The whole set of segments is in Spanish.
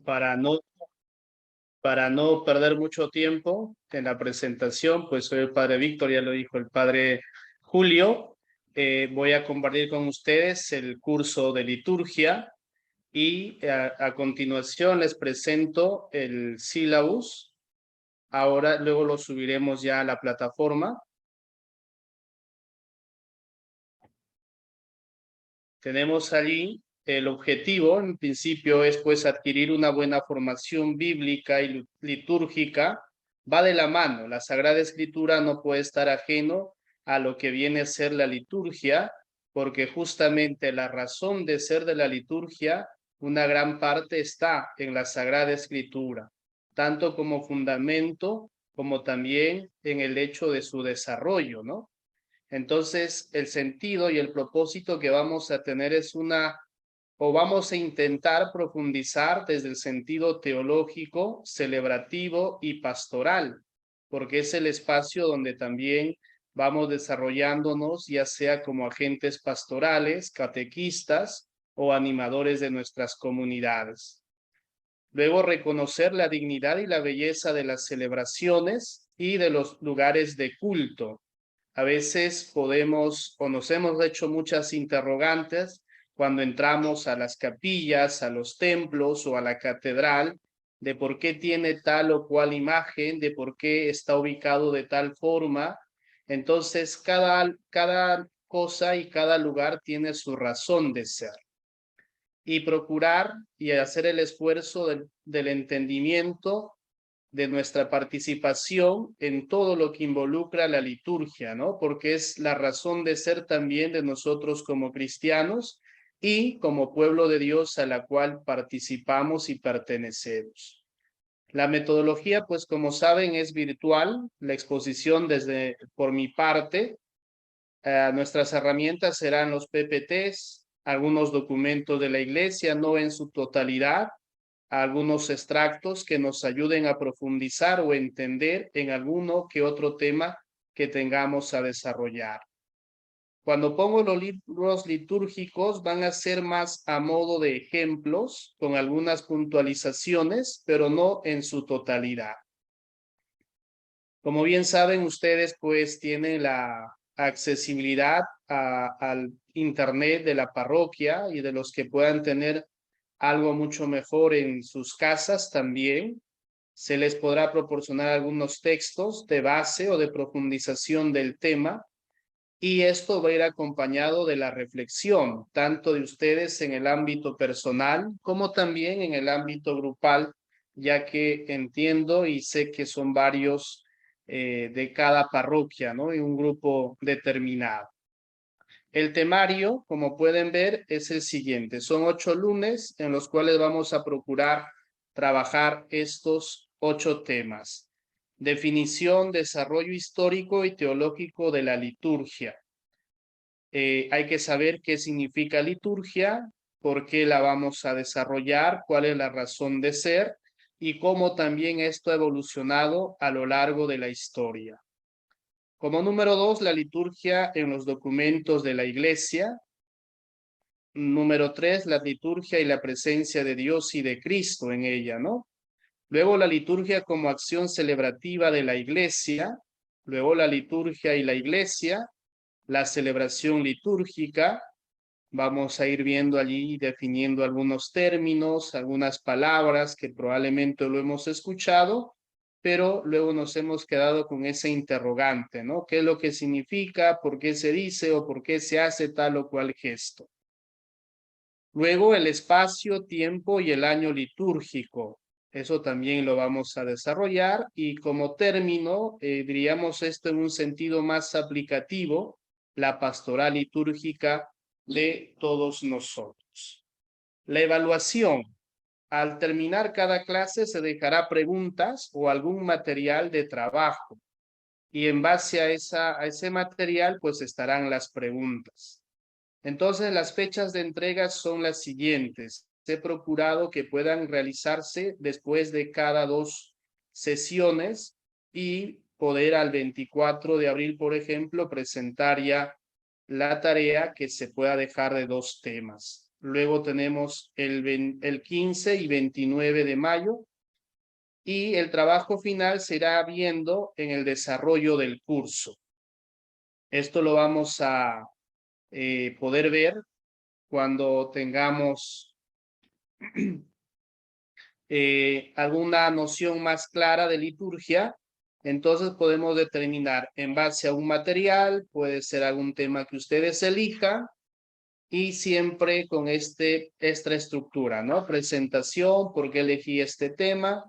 Para no, para no perder mucho tiempo en la presentación, pues soy el padre Víctor, ya lo dijo el padre Julio. Voy a compartir con ustedes el curso de liturgia y a continuación les presento el sílabus. Ahora, luego lo subiremos ya a la plataforma. Tenemos allí el objetivo, en principio, es pues adquirir una buena formación bíblica y litúrgica. Va de la mano, la Sagrada Escritura no puede estar ajeno a lo que viene a ser la liturgia, porque justamente la razón de ser de la liturgia, una gran parte está en la Sagrada Escritura, tanto como fundamento como también en el hecho de su desarrollo, ¿no? Entonces, el sentido y el propósito que vamos a tener es o vamos a intentar profundizar desde el sentido teológico, celebrativo y pastoral, porque es el espacio donde también vamos desarrollándonos, ya sea como agentes pastorales, catequistas o animadores de nuestras comunidades. Luego, reconocer la dignidad y la belleza de las celebraciones y de los lugares de culto. A veces podemos o nos hemos hecho muchas interrogantes cuando entramos a las capillas, a los templos o a la catedral, de por qué tiene tal o cual imagen, de por qué está ubicado de tal forma. Entonces, cada cosa y cada lugar tiene su razón de ser. Y procurar y hacer el esfuerzo del entendimiento de nuestra participación en todo lo que involucra la liturgia, ¿no? Porque es la razón de ser también de nosotros como cristianos y como pueblo de Dios a la cual participamos y pertenecemos. La metodología, pues como saben, es virtual. La exposición por mi parte, nuestras herramientas serán los PPTs, algunos documentos de la iglesia, no en su totalidad, algunos extractos que nos ayuden a profundizar o entender en alguno que otro tema que tengamos a desarrollar. Cuando pongo los libros litúrgicos van a ser más a modo de ejemplos, con algunas puntualizaciones, pero no en su totalidad. Como bien saben ustedes, pues tienen la accesibilidad al internet de la parroquia y de los que puedan tener algo mucho mejor en sus casas también. Se les podrá proporcionar algunos textos de base o de profundización del tema, y esto va a ir acompañado de la reflexión, tanto de ustedes en el ámbito personal como también en el ámbito grupal, ya que entiendo y sé que son varios de cada parroquia, ¿no? Y un grupo determinado. El temario, como pueden ver, es el siguiente. Son 8 lunes en los cuales vamos a procurar trabajar estos 8 temas. Definición, desarrollo histórico y teológico de la liturgia. Hay que saber qué significa liturgia, por qué la vamos a desarrollar, cuál es la razón de ser y cómo también esto ha evolucionado a lo largo de la historia. Como número 2, la liturgia en los documentos de la Iglesia. Número 3, la liturgia y la presencia de Dios y de Cristo en ella, ¿no? Luego la liturgia como acción celebrativa de la Iglesia. Luego la liturgia y la Iglesia, la celebración litúrgica. Vamos a ir viendo allí, definiendo algunos términos, algunas palabras que probablemente lo hemos escuchado, pero luego nos hemos quedado con ese interrogante, ¿no? ¿Qué es lo que significa? ¿Por qué se dice o por qué se hace tal o cual gesto? Luego el espacio, tiempo y el año litúrgico. Eso también lo vamos a desarrollar, y como término, diríamos esto en un sentido más aplicativo, la pastoral litúrgica de todos nosotros. La evaluación. Al terminar cada clase se dejará preguntas o algún material de trabajo, y en base a ese material pues estarán las preguntas. Entonces, las fechas de entrega son las siguientes. He procurado que puedan realizarse después de cada 2 sesiones y poder al 24 de abril, por ejemplo, presentar ya la tarea que se pueda dejar de 2 temas. luego tenemos el 15 y 29 de mayo, y el trabajo final se irá viendo en el desarrollo del curso. Esto lo vamos a poder ver cuando tengamos alguna noción más clara de liturgia. Entonces podemos determinar en base a un material, puede ser algún tema que ustedes elijan, y siempre con esta estructura, ¿no? Presentación, por qué elegí este tema,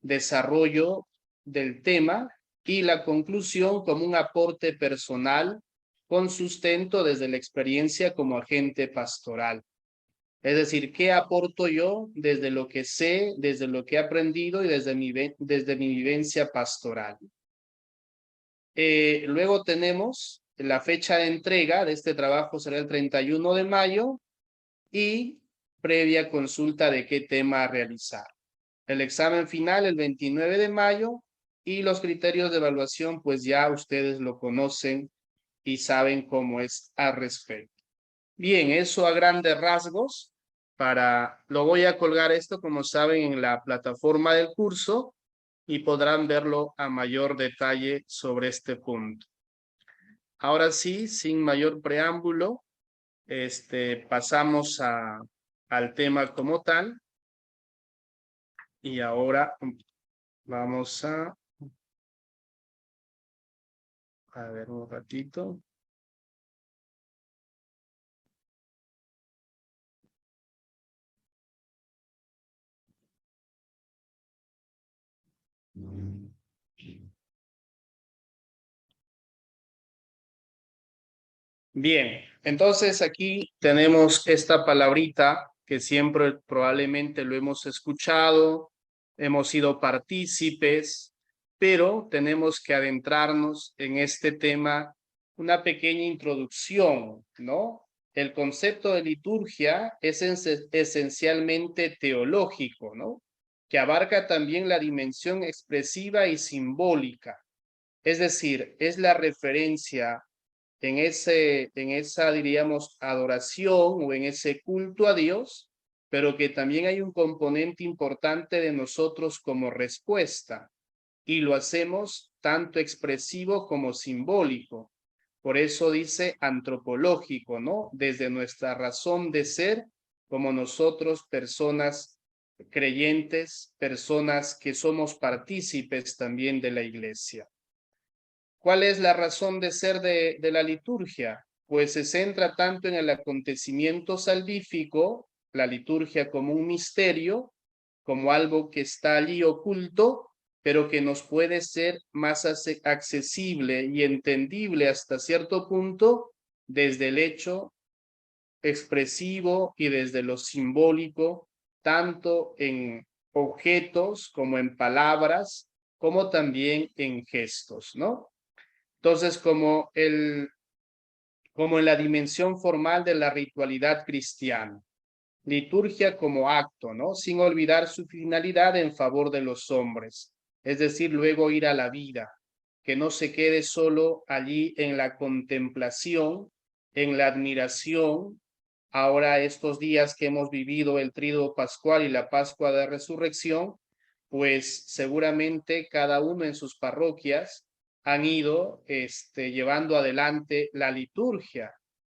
desarrollo del tema y la conclusión como un aporte personal con sustento desde la experiencia como agente pastoral. Es decir, ¿qué aporto yo desde lo que sé, desde lo que he aprendido y desde mi vivencia pastoral? Luego tenemos la fecha de entrega de este trabajo, será el 31 de mayo, y previa consulta de qué tema realizar. El examen final el 29 de mayo, y los criterios de evaluación pues ya ustedes lo conocen y saben cómo es al respecto. Bien, eso a grandes rasgos. Lo voy a colgar esto, como saben, en la plataforma del curso, y podrán verlo a mayor detalle sobre este punto. Ahora sí, sin mayor preámbulo, pasamos al tema como tal. Y ahora vamos a ver un ratito. Bien, entonces aquí tenemos esta palabrita que siempre probablemente lo hemos escuchado, hemos sido partícipes, pero tenemos que adentrarnos en este tema, una pequeña introducción, ¿no? El concepto de liturgia es esencialmente teológico, ¿no? Que abarca también la dimensión expresiva y simbólica. Es decir, es la referencia en esa, diríamos, adoración o en ese culto a Dios, pero que también hay un componente importante de nosotros como respuesta, y lo hacemos tanto expresivo como simbólico. Por eso dice antropológico, ¿no? Desde nuestra razón de ser, como nosotros, personas creyentes, personas que somos partícipes también de la iglesia. ¿Cuál es la razón de ser de la liturgia? Pues se centra tanto en el acontecimiento salvífico, la liturgia como un misterio, como algo que está allí oculto, pero que nos puede ser más accesible y entendible hasta cierto punto desde el hecho expresivo y desde lo simbólico, tanto en objetos como en palabras, como también en gestos, ¿no? Entonces, como en la dimensión formal de la ritualidad cristiana, liturgia como acto, ¿no? Sin olvidar su finalidad en favor de los hombres, es decir, luego ir a la vida, que no se quede solo allí en la contemplación, en la admiración. Ahora, estos días que hemos vivido el Tríduo Pascual y la Pascua de Resurrección, pues seguramente cada uno en sus parroquias han ido llevando adelante la liturgia,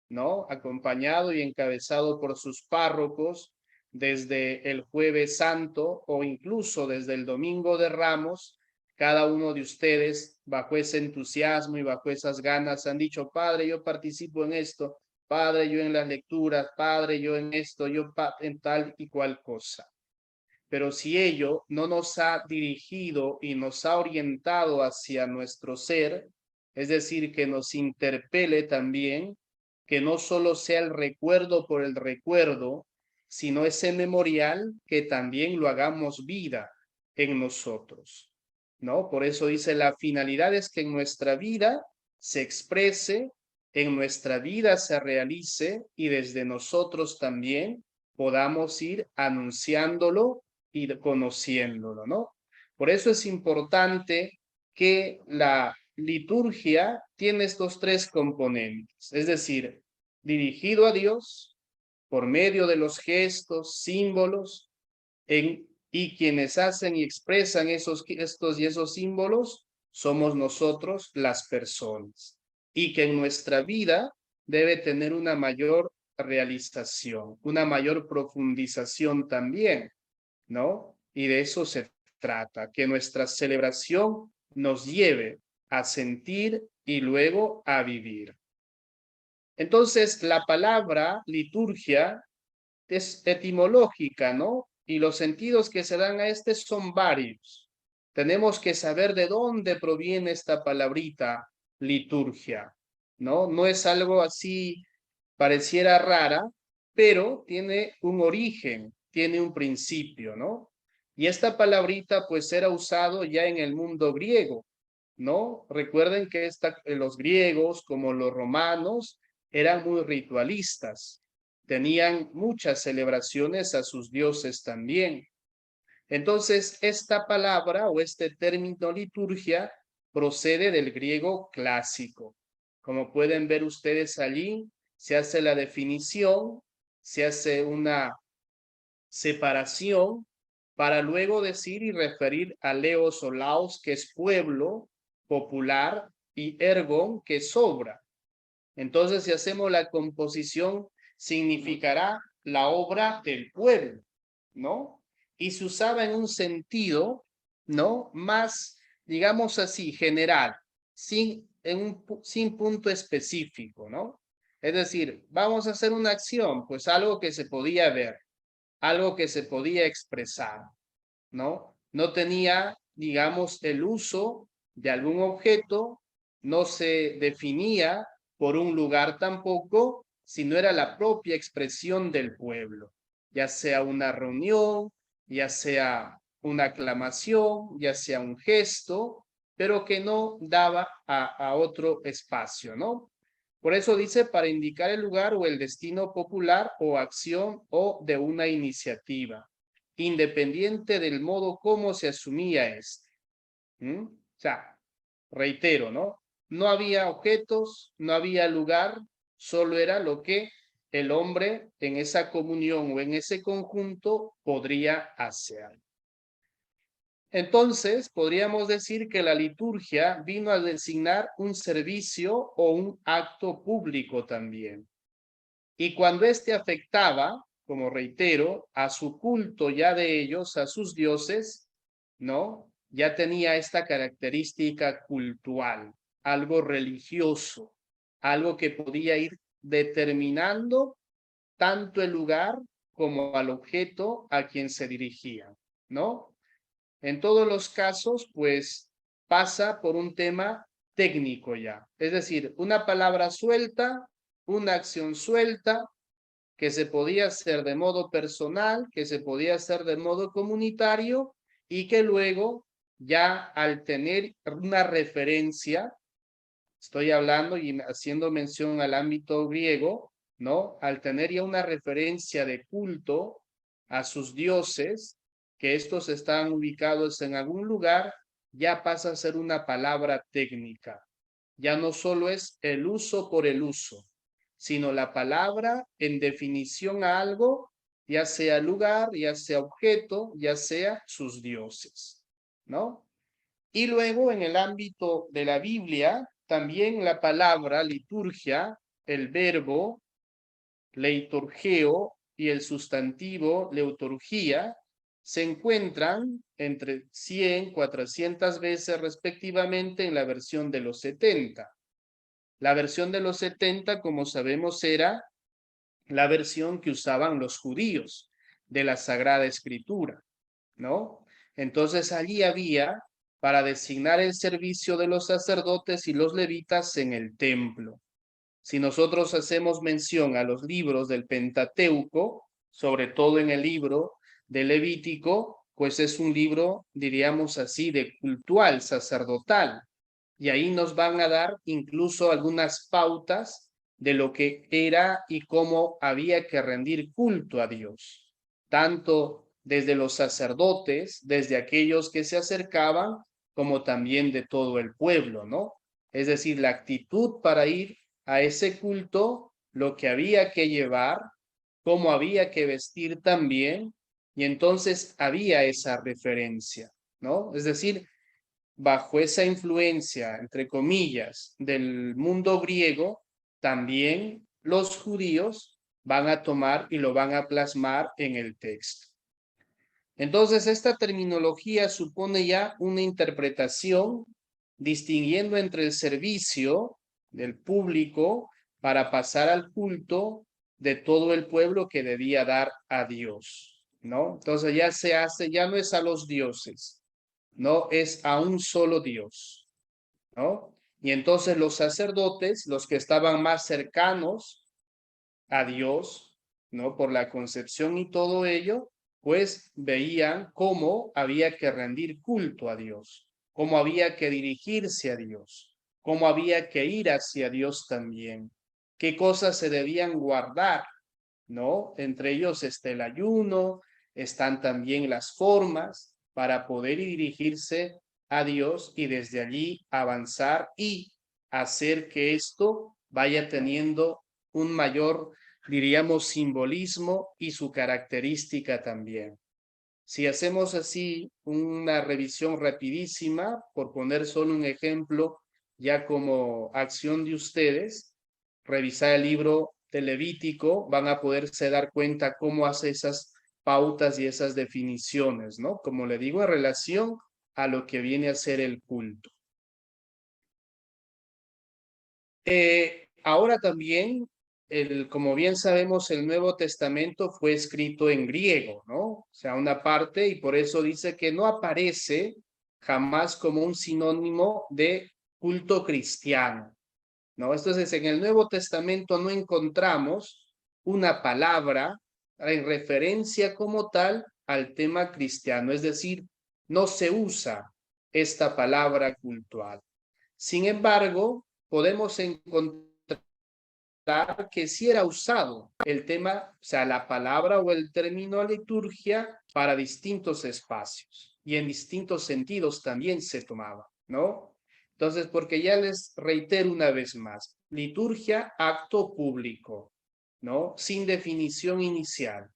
¿no? Acompañado y encabezado por sus párrocos desde el Jueves Santo o incluso desde el Domingo de Ramos. Cada uno de ustedes, bajo ese entusiasmo y bajo esas ganas, han dicho: Padre, yo participo en esto, Padre, yo en las lecturas, Padre, yo en esto, yo en tal y cual cosa. Pero si ello no nos ha dirigido y nos ha orientado hacia nuestro ser, es decir, que nos interpele también, que no solo sea el recuerdo por el recuerdo, sino ese memorial que también lo hagamos vida en nosotros, ¿no? Por eso dice, la finalidad es que en nuestra vida se exprese, en nuestra vida se realice, y desde nosotros también podamos ir anunciándolo y conociéndolo, ¿no? Por eso es importante que la liturgia tiene estos tres componentes, es decir, dirigido a Dios, por medio de los gestos, símbolos, y quienes hacen y expresan esos gestos y esos símbolos somos nosotros, las personas, y que en nuestra vida debe tener una mayor realización, una mayor profundización también, ¿no? Y de eso se trata, que nuestra celebración nos lleve a sentir y luego a vivir. Entonces, la palabra liturgia es etimológica, ¿no? Y los sentidos que se dan a este son varios. Tenemos que saber de dónde proviene esta palabrita liturgia, ¿no? No es algo así, pareciera rara, pero tiene un origen, tiene un principio, ¿no? Y esta palabrita pues era usado ya en el mundo griego, ¿no? Recuerden que los griegos como los romanos eran muy ritualistas, tenían muchas celebraciones a sus dioses también. Entonces, esta palabra o este término liturgia procede del griego clásico. Como pueden ver ustedes allí, se hace la definición, se hace una separación para luego decir y referir a leos o laos, que es pueblo, popular, y ergon, que es obra. Entonces, si hacemos la composición, significará la obra del pueblo, ¿no? Y se usaba en un sentido, ¿no? Más, digamos así, general, sin punto específico, ¿no? Es decir, vamos a hacer una acción, pues algo que se podía ver, algo que se podía expresar, ¿no? No tenía, digamos, el uso de algún objeto, no se definía por un lugar tampoco, sino era la propia expresión del pueblo, ya sea una reunión, ya sea una aclamación, ya sea un gesto, pero que no daba a otro espacio, ¿no? Por eso dice para indicar el lugar o el destino popular o acción o de una iniciativa, independiente del modo como se asumía este. O sea, reitero, ¿no? No había objetos, no había lugar, solo era lo que el hombre en esa comunión o en ese conjunto podría hacer. Entonces, podríamos decir que la liturgia vino a designar un servicio o un acto público también. Y cuando éste afectaba, como reitero, a su culto ya de ellos, a sus dioses, ¿no? Ya tenía esta característica cultural, algo religioso, algo que podía ir determinando tanto el lugar como al objeto a quien se dirigía, ¿no? En todos los casos, pues pasa por un tema técnico ya. Es decir, una palabra suelta, una acción suelta, que se podía hacer de modo personal, que se podía hacer de modo comunitario y que luego ya al tener una referencia, estoy hablando y haciendo mención al ámbito griego, ¿no? Al tener ya una referencia de culto a sus dioses, que estos están ubicados en algún lugar, ya pasa a ser una palabra técnica. Ya no solo es el uso por el uso, sino la palabra en definición a algo, ya sea lugar, ya sea objeto, ya sea sus dioses, ¿no? Y luego en el ámbito de la Biblia, también la palabra liturgia, el verbo leiturgeo y el sustantivo leuturgia se encuentran entre 100, 400 veces respectivamente en la versión de los 70. La versión de los 70, como sabemos, era la versión que usaban los judíos de la Sagrada Escritura, ¿no? Entonces allí había para designar el servicio de los sacerdotes y los levitas en el templo. Si nosotros hacemos mención a los libros del Pentateuco, sobre todo en el libro de Levítico, pues es un libro, diríamos así, de cultual, sacerdotal. Y ahí nos van a dar incluso algunas pautas de lo que era y cómo había que rendir culto a Dios, tanto desde los sacerdotes, desde aquellos que se acercaban, como también de todo el pueblo, ¿no? Es decir, la actitud para ir a ese culto, lo que había que llevar, cómo había que vestir también, y entonces había esa referencia, ¿no? Es decir, bajo esa influencia, entre comillas, del mundo griego, también los judíos van a tomar y lo van a plasmar en el texto. Entonces, esta terminología supone ya una interpretación distinguiendo entre el servicio del público para pasar al culto de todo el pueblo que debía dar a Dios, ¿no? Entonces ya se hace, ya no es a los dioses, no es a un solo Dios, ¿no? Y entonces los sacerdotes, los que estaban más cercanos a Dios, ¿no? Por la concepción y todo ello, pues veían cómo había que rendir culto a Dios, cómo había que dirigirse a Dios, cómo había que ir hacia Dios también, qué cosas se debían guardar, ¿no? Entre ellos está el ayuno, están también las formas para poder dirigirse a Dios y desde allí avanzar y hacer que esto vaya teniendo un mayor, diríamos, simbolismo y su característica también. Si hacemos así una revisión rapidísima, por poner solo un ejemplo, ya como acción de ustedes, revisar el libro de Levítico, van a poderse dar cuenta cómo hace esas pautas y esas definiciones, ¿no? Como le digo, en relación a lo que viene a ser el culto. Ahora también, como bien sabemos, el Nuevo Testamento fue escrito en griego, ¿no? O sea, una parte, y por eso dice que no aparece jamás como un sinónimo de culto cristiano, ¿no? Entonces, en el Nuevo Testamento no encontramos una palabra en referencia como tal al tema cristiano, es decir, no se usa esta palabra cultual. Sin embargo, podemos encontrar que sí era usado el tema, o sea, la palabra o el término liturgia para distintos espacios y en distintos sentidos también se tomaba, ¿no? Entonces, porque ya les reitero una vez más, liturgia, acto público, ¿no? Sin definición inicial,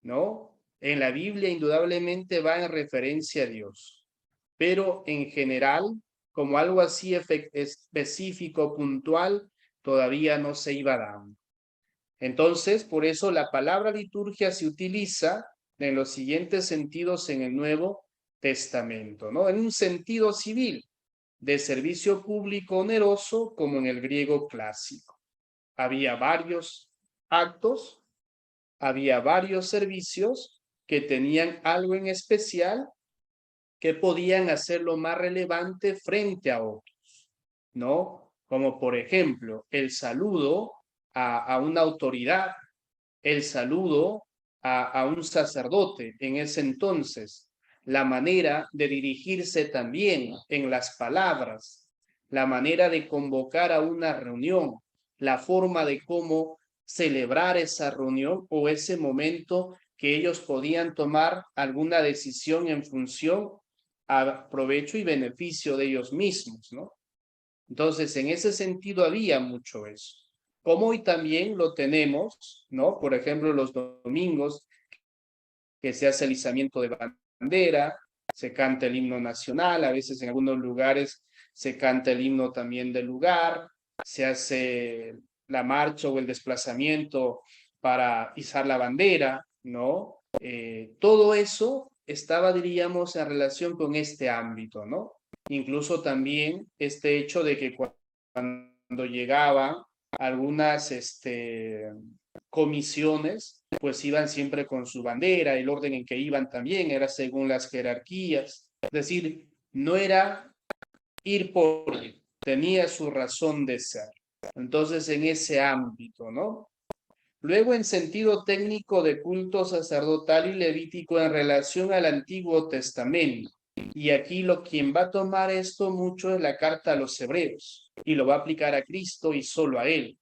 ¿no? En la Biblia indudablemente va en referencia a Dios, pero en general, como algo así específico, puntual, todavía no se iba dando. Entonces, por eso la palabra liturgia se utiliza en los siguientes sentidos en el Nuevo Testamento, ¿no? En un sentido civil, de servicio público oneroso, como en el griego clásico. Había varios actos, había varios servicios que tenían algo en especial que podían hacerlo más relevante frente a otros, ¿no? Como por ejemplo el saludo a una autoridad, el saludo a un sacerdote en ese entonces, la manera de dirigirse también en las palabras, la manera de convocar a una reunión, la forma de cómo celebrar esa reunión o ese momento que ellos podían tomar alguna decisión en función a provecho y beneficio de ellos mismos, ¿no? Entonces, en ese sentido había mucho eso. Como hoy también lo tenemos, ¿no? Por ejemplo, los domingos que se hace el izamiento de bandera, se canta el himno nacional, a veces en algunos lugares se canta el himno también del lugar, se hace la marcha o el desplazamiento para izar la bandera, ¿no? Todo eso estaba, diríamos, en relación con este ámbito, ¿no? Incluso también este hecho de que cuando llegaban algunas comisiones, pues iban siempre con su bandera, el orden en que iban también era según las jerarquías, es decir, no era ir por ir, tenía su razón de ser. Entonces, en ese ámbito, ¿no? Luego, en sentido técnico de culto sacerdotal y levítico en relación al Antiguo Testamento. Y aquí quien va a tomar esto mucho es la carta a los hebreos y lo va a aplicar a Cristo y solo a él.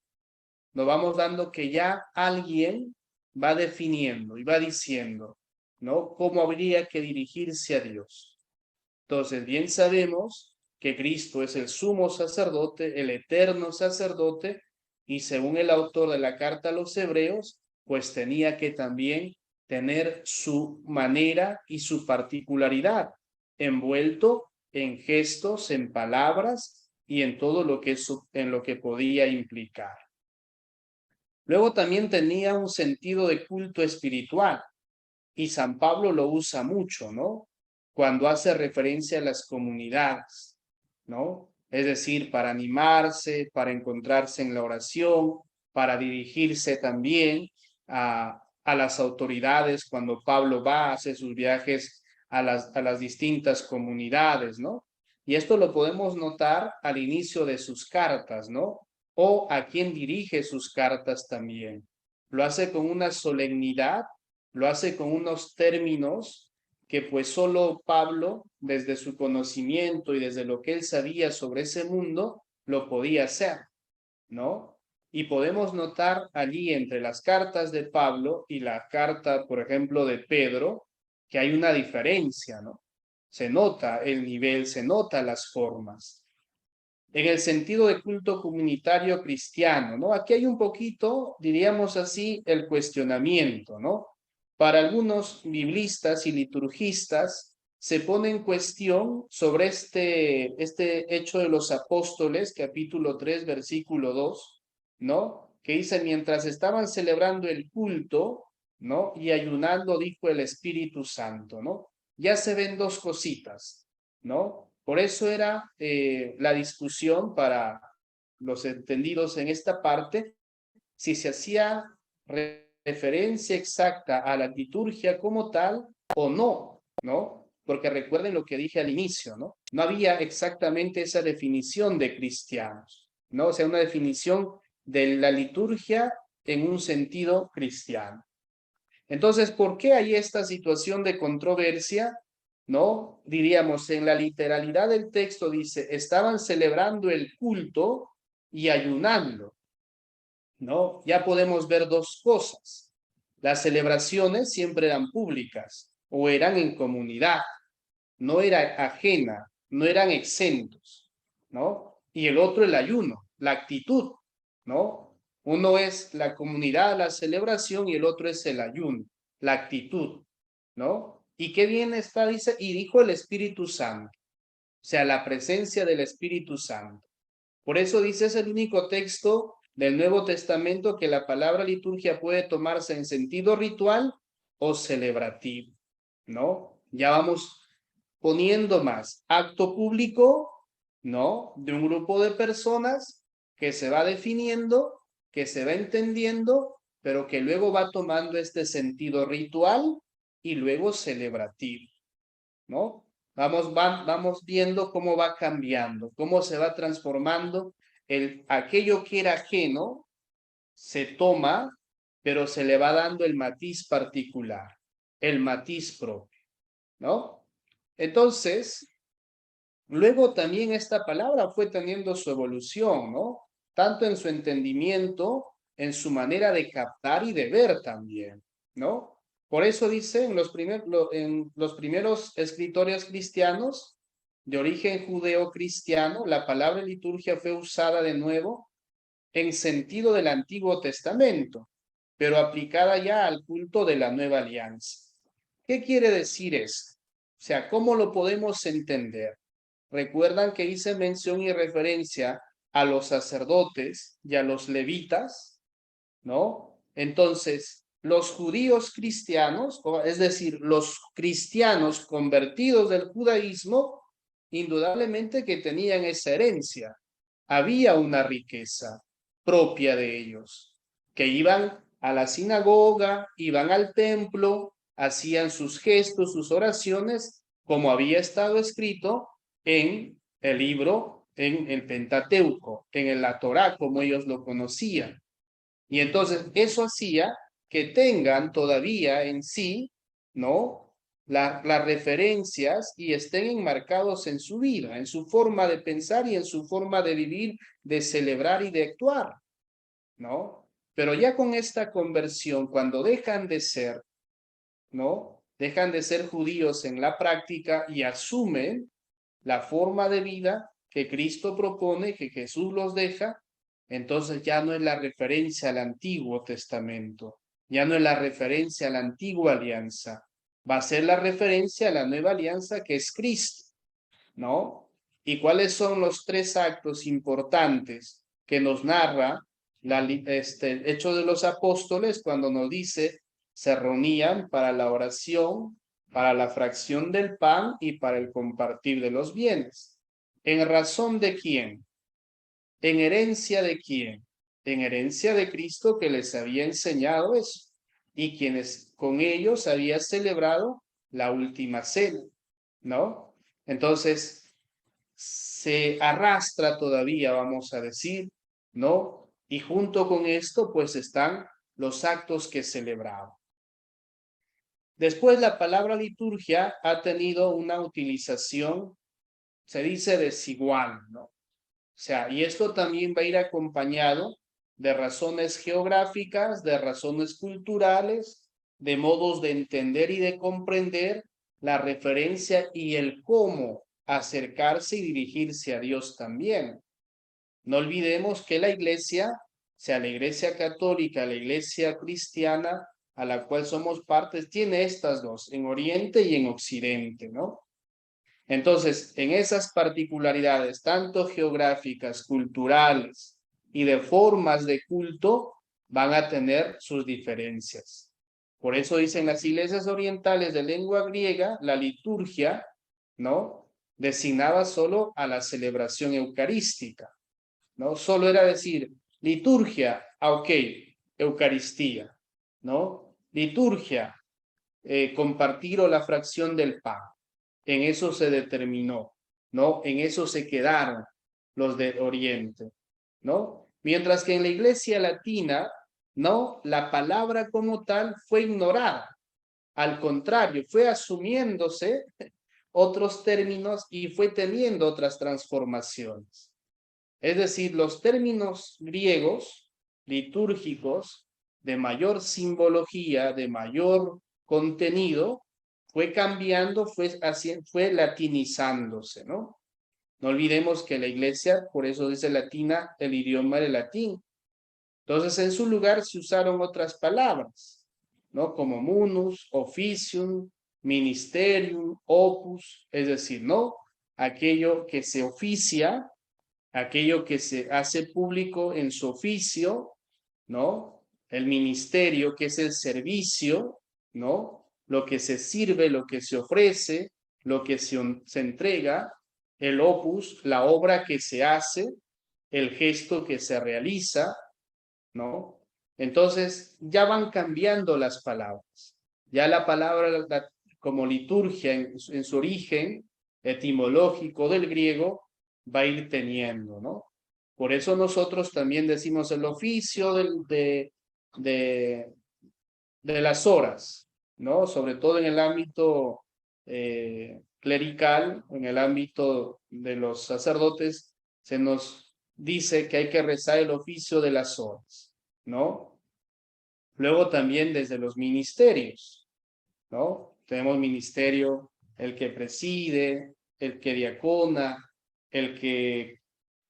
Nos vamos dando que ya alguien va definiendo y va diciendo, ¿no? Cómo habría que dirigirse a Dios. Entonces, bien sabemos que Cristo es el sumo sacerdote, el eterno sacerdote, y según el autor de la carta a los hebreos, pues tenía que también tener su manera y su particularidad, envuelto en gestos, en palabras y en todo lo que, en lo que podía implicar. Luego también tenía un sentido de culto espiritual, y San Pablo lo usa mucho, ¿no? Cuando hace referencia a las comunidades, ¿no? Es decir, para animarse, para encontrarse en la oración, para dirigirse también a las autoridades cuando Pablo va a hacer sus viajes a las distintas comunidades, ¿no? Y esto lo podemos notar al inicio de sus cartas, ¿no? O a quien dirige sus cartas también. Lo hace con una solemnidad, lo hace con unos términos que pues solo Pablo, desde su conocimiento y desde lo que él sabía sobre ese mundo, lo podía hacer, ¿no? Y podemos notar allí entre las cartas de Pablo y la carta, por ejemplo, de Pedro, que hay una diferencia, ¿no? Se nota el nivel, se nota las formas. En el sentido de culto comunitario cristiano, ¿no? Aquí hay un poquito, diríamos así, el cuestionamiento, ¿no? Para algunos biblistas y liturgistas se pone en cuestión sobre este hecho de los apóstoles, capítulo 3, versículo 2, ¿no? Que dice, mientras estaban celebrando el culto, ¿no? Y ayunando, dijo el Espíritu Santo, ¿no? Ya se ven dos cositas, ¿no? Por eso era la discusión para los entendidos en esta parte, si se hacía referencia exacta a la liturgia como tal o no, ¿no? Porque recuerden lo que dije al inicio, ¿no? No había exactamente esa definición de cristianos, ¿no? O sea, una definición de la liturgia en un sentido cristiano. Entonces, ¿por qué hay esta situación de controversia? ¿No? Diríamos, en la literalidad del texto dice, estaban celebrando el culto y ayunando, ¿no? Ya podemos ver dos cosas. Las celebraciones siempre eran públicas o eran en comunidad, no era ajena, no eran exentos, ¿no? Y el otro el ayuno, la actitud, ¿no? Uno es la comunidad, la celebración y el otro es el ayuno, la actitud, ¿no? Y qué bien está, dice, y dijo el Espíritu Santo, o sea, la presencia del Espíritu Santo. Por eso dice, es el único texto del Nuevo Testamento que la palabra liturgia puede tomarse en sentido ritual o celebrativo, ¿no? Ya vamos poniendo más acto público, ¿no? De un grupo de personas que se va definiendo, que se va entendiendo, pero que luego va tomando este sentido ritual y luego celebrativo, ¿no? Vamos viendo cómo va cambiando, cómo se va transformando aquello que era ajeno, se toma, pero se le va dando el matiz particular, el matiz propio, ¿no? Entonces, luego también esta palabra fue teniendo su evolución, ¿no? Tanto en su entendimiento, en su manera de captar y de ver también, ¿no? Por eso dice en los primeros escritores cristianos de origen judeo-cristiano, la palabra liturgia fue usada de nuevo en sentido del Antiguo Testamento, pero aplicada ya al culto de la Nueva Alianza. ¿Qué quiere decir esto? O sea, ¿cómo lo podemos entender? Recuerdan que hice mención y referencia a los sacerdotes y a los levitas, ¿no? Entonces, los judíos cristianos, es decir, los cristianos convertidos del judaísmo, indudablemente que tenían esa herencia. Había una riqueza propia de ellos, que iban a la sinagoga, iban al templo, hacían sus gestos, sus oraciones, como había estado escrito en el libro, en el Pentateuco, en la Torá, como ellos lo conocían. Y entonces eso hacía que tengan todavía en sí, ¿no? Las referencias y estén enmarcados en su vida, en su forma de pensar y en su forma de vivir, de celebrar y de actuar, ¿no? Pero ya con esta conversión, cuando dejan de ser, ¿no? Dejan de ser judíos en la práctica y asumen la forma de vida que Cristo propone, que Jesús los deja, entonces ya no es la referencia al Antiguo Testamento, Ya no es la referencia a la antigua alianza, va a ser la referencia a la nueva alianza que es Cristo, ¿no? ¿Y cuáles son los tres actos importantes que nos narra el Hecho de los Apóstoles cuando nos dice se reunían para la oración, para la fracción del pan y para el compartir de los bienes? ¿En razón de quién? ¿En herencia de quién? En herencia de Cristo, que les había enseñado eso y quienes con ellos había celebrado la última cena, ¿no? Entonces, se arrastra todavía, vamos a decir, ¿no? Y junto con esto, pues están los actos que celebraba. Después, la palabra liturgia ha tenido una utilización, se dice desigual, ¿no? O sea, y esto también va a ir acompañado de razones geográficas, de razones culturales, de modos de entender y de comprender la referencia y el cómo acercarse y dirigirse a Dios también. No olvidemos que la iglesia, sea la iglesia católica, la iglesia cristiana, a la cual somos partes, tiene estas dos, en Oriente y en Occidente, ¿no? Entonces, en esas particularidades, tanto geográficas, culturales y de formas de culto, van a tener sus diferencias. Por eso dicen las iglesias orientales de lengua griega, la liturgia, ¿no? Designaba solo a la celebración eucarística, ¿no? Solo era decir, liturgia, ok, Eucaristía, ¿no? Liturgia, compartir o la fracción del pan. En eso se determinó, ¿no? En eso se quedaron los de Oriente, ¿no? Mientras que en la iglesia latina, ¿no? La palabra como tal fue ignorada. Al contrario, fue asumiéndose otros términos y fue teniendo otras transformaciones. Es decir, los términos griegos litúrgicos de mayor simbología, de mayor contenido, fue cambiando, fue latinizándose, ¿no? No olvidemos que la iglesia, por eso dice latina, el idioma del latín. Entonces, en su lugar se usaron otras palabras, ¿no? Como munus, officium, ministerium, opus, es decir, ¿no? Aquello que se oficia, aquello que se hace público en su oficio, ¿no? El ministerio, que es el servicio, ¿no? Lo que se sirve, lo que se ofrece, lo que se entrega, el opus, la obra que se hace, el gesto que se realiza, ¿no? Entonces ya van cambiando las palabras. Ya la palabra como liturgia en su origen etimológico del griego va a ir teniendo, ¿no? Por eso nosotros también decimos el oficio de las horas, ¿no? Sobre todo en el ámbito clerical, en el ámbito de los sacerdotes, se nos dice que hay que rezar el oficio de las horas, ¿no? Luego también desde los ministerios, ¿no? Tenemos ministerio, el que preside, el que diacona, el que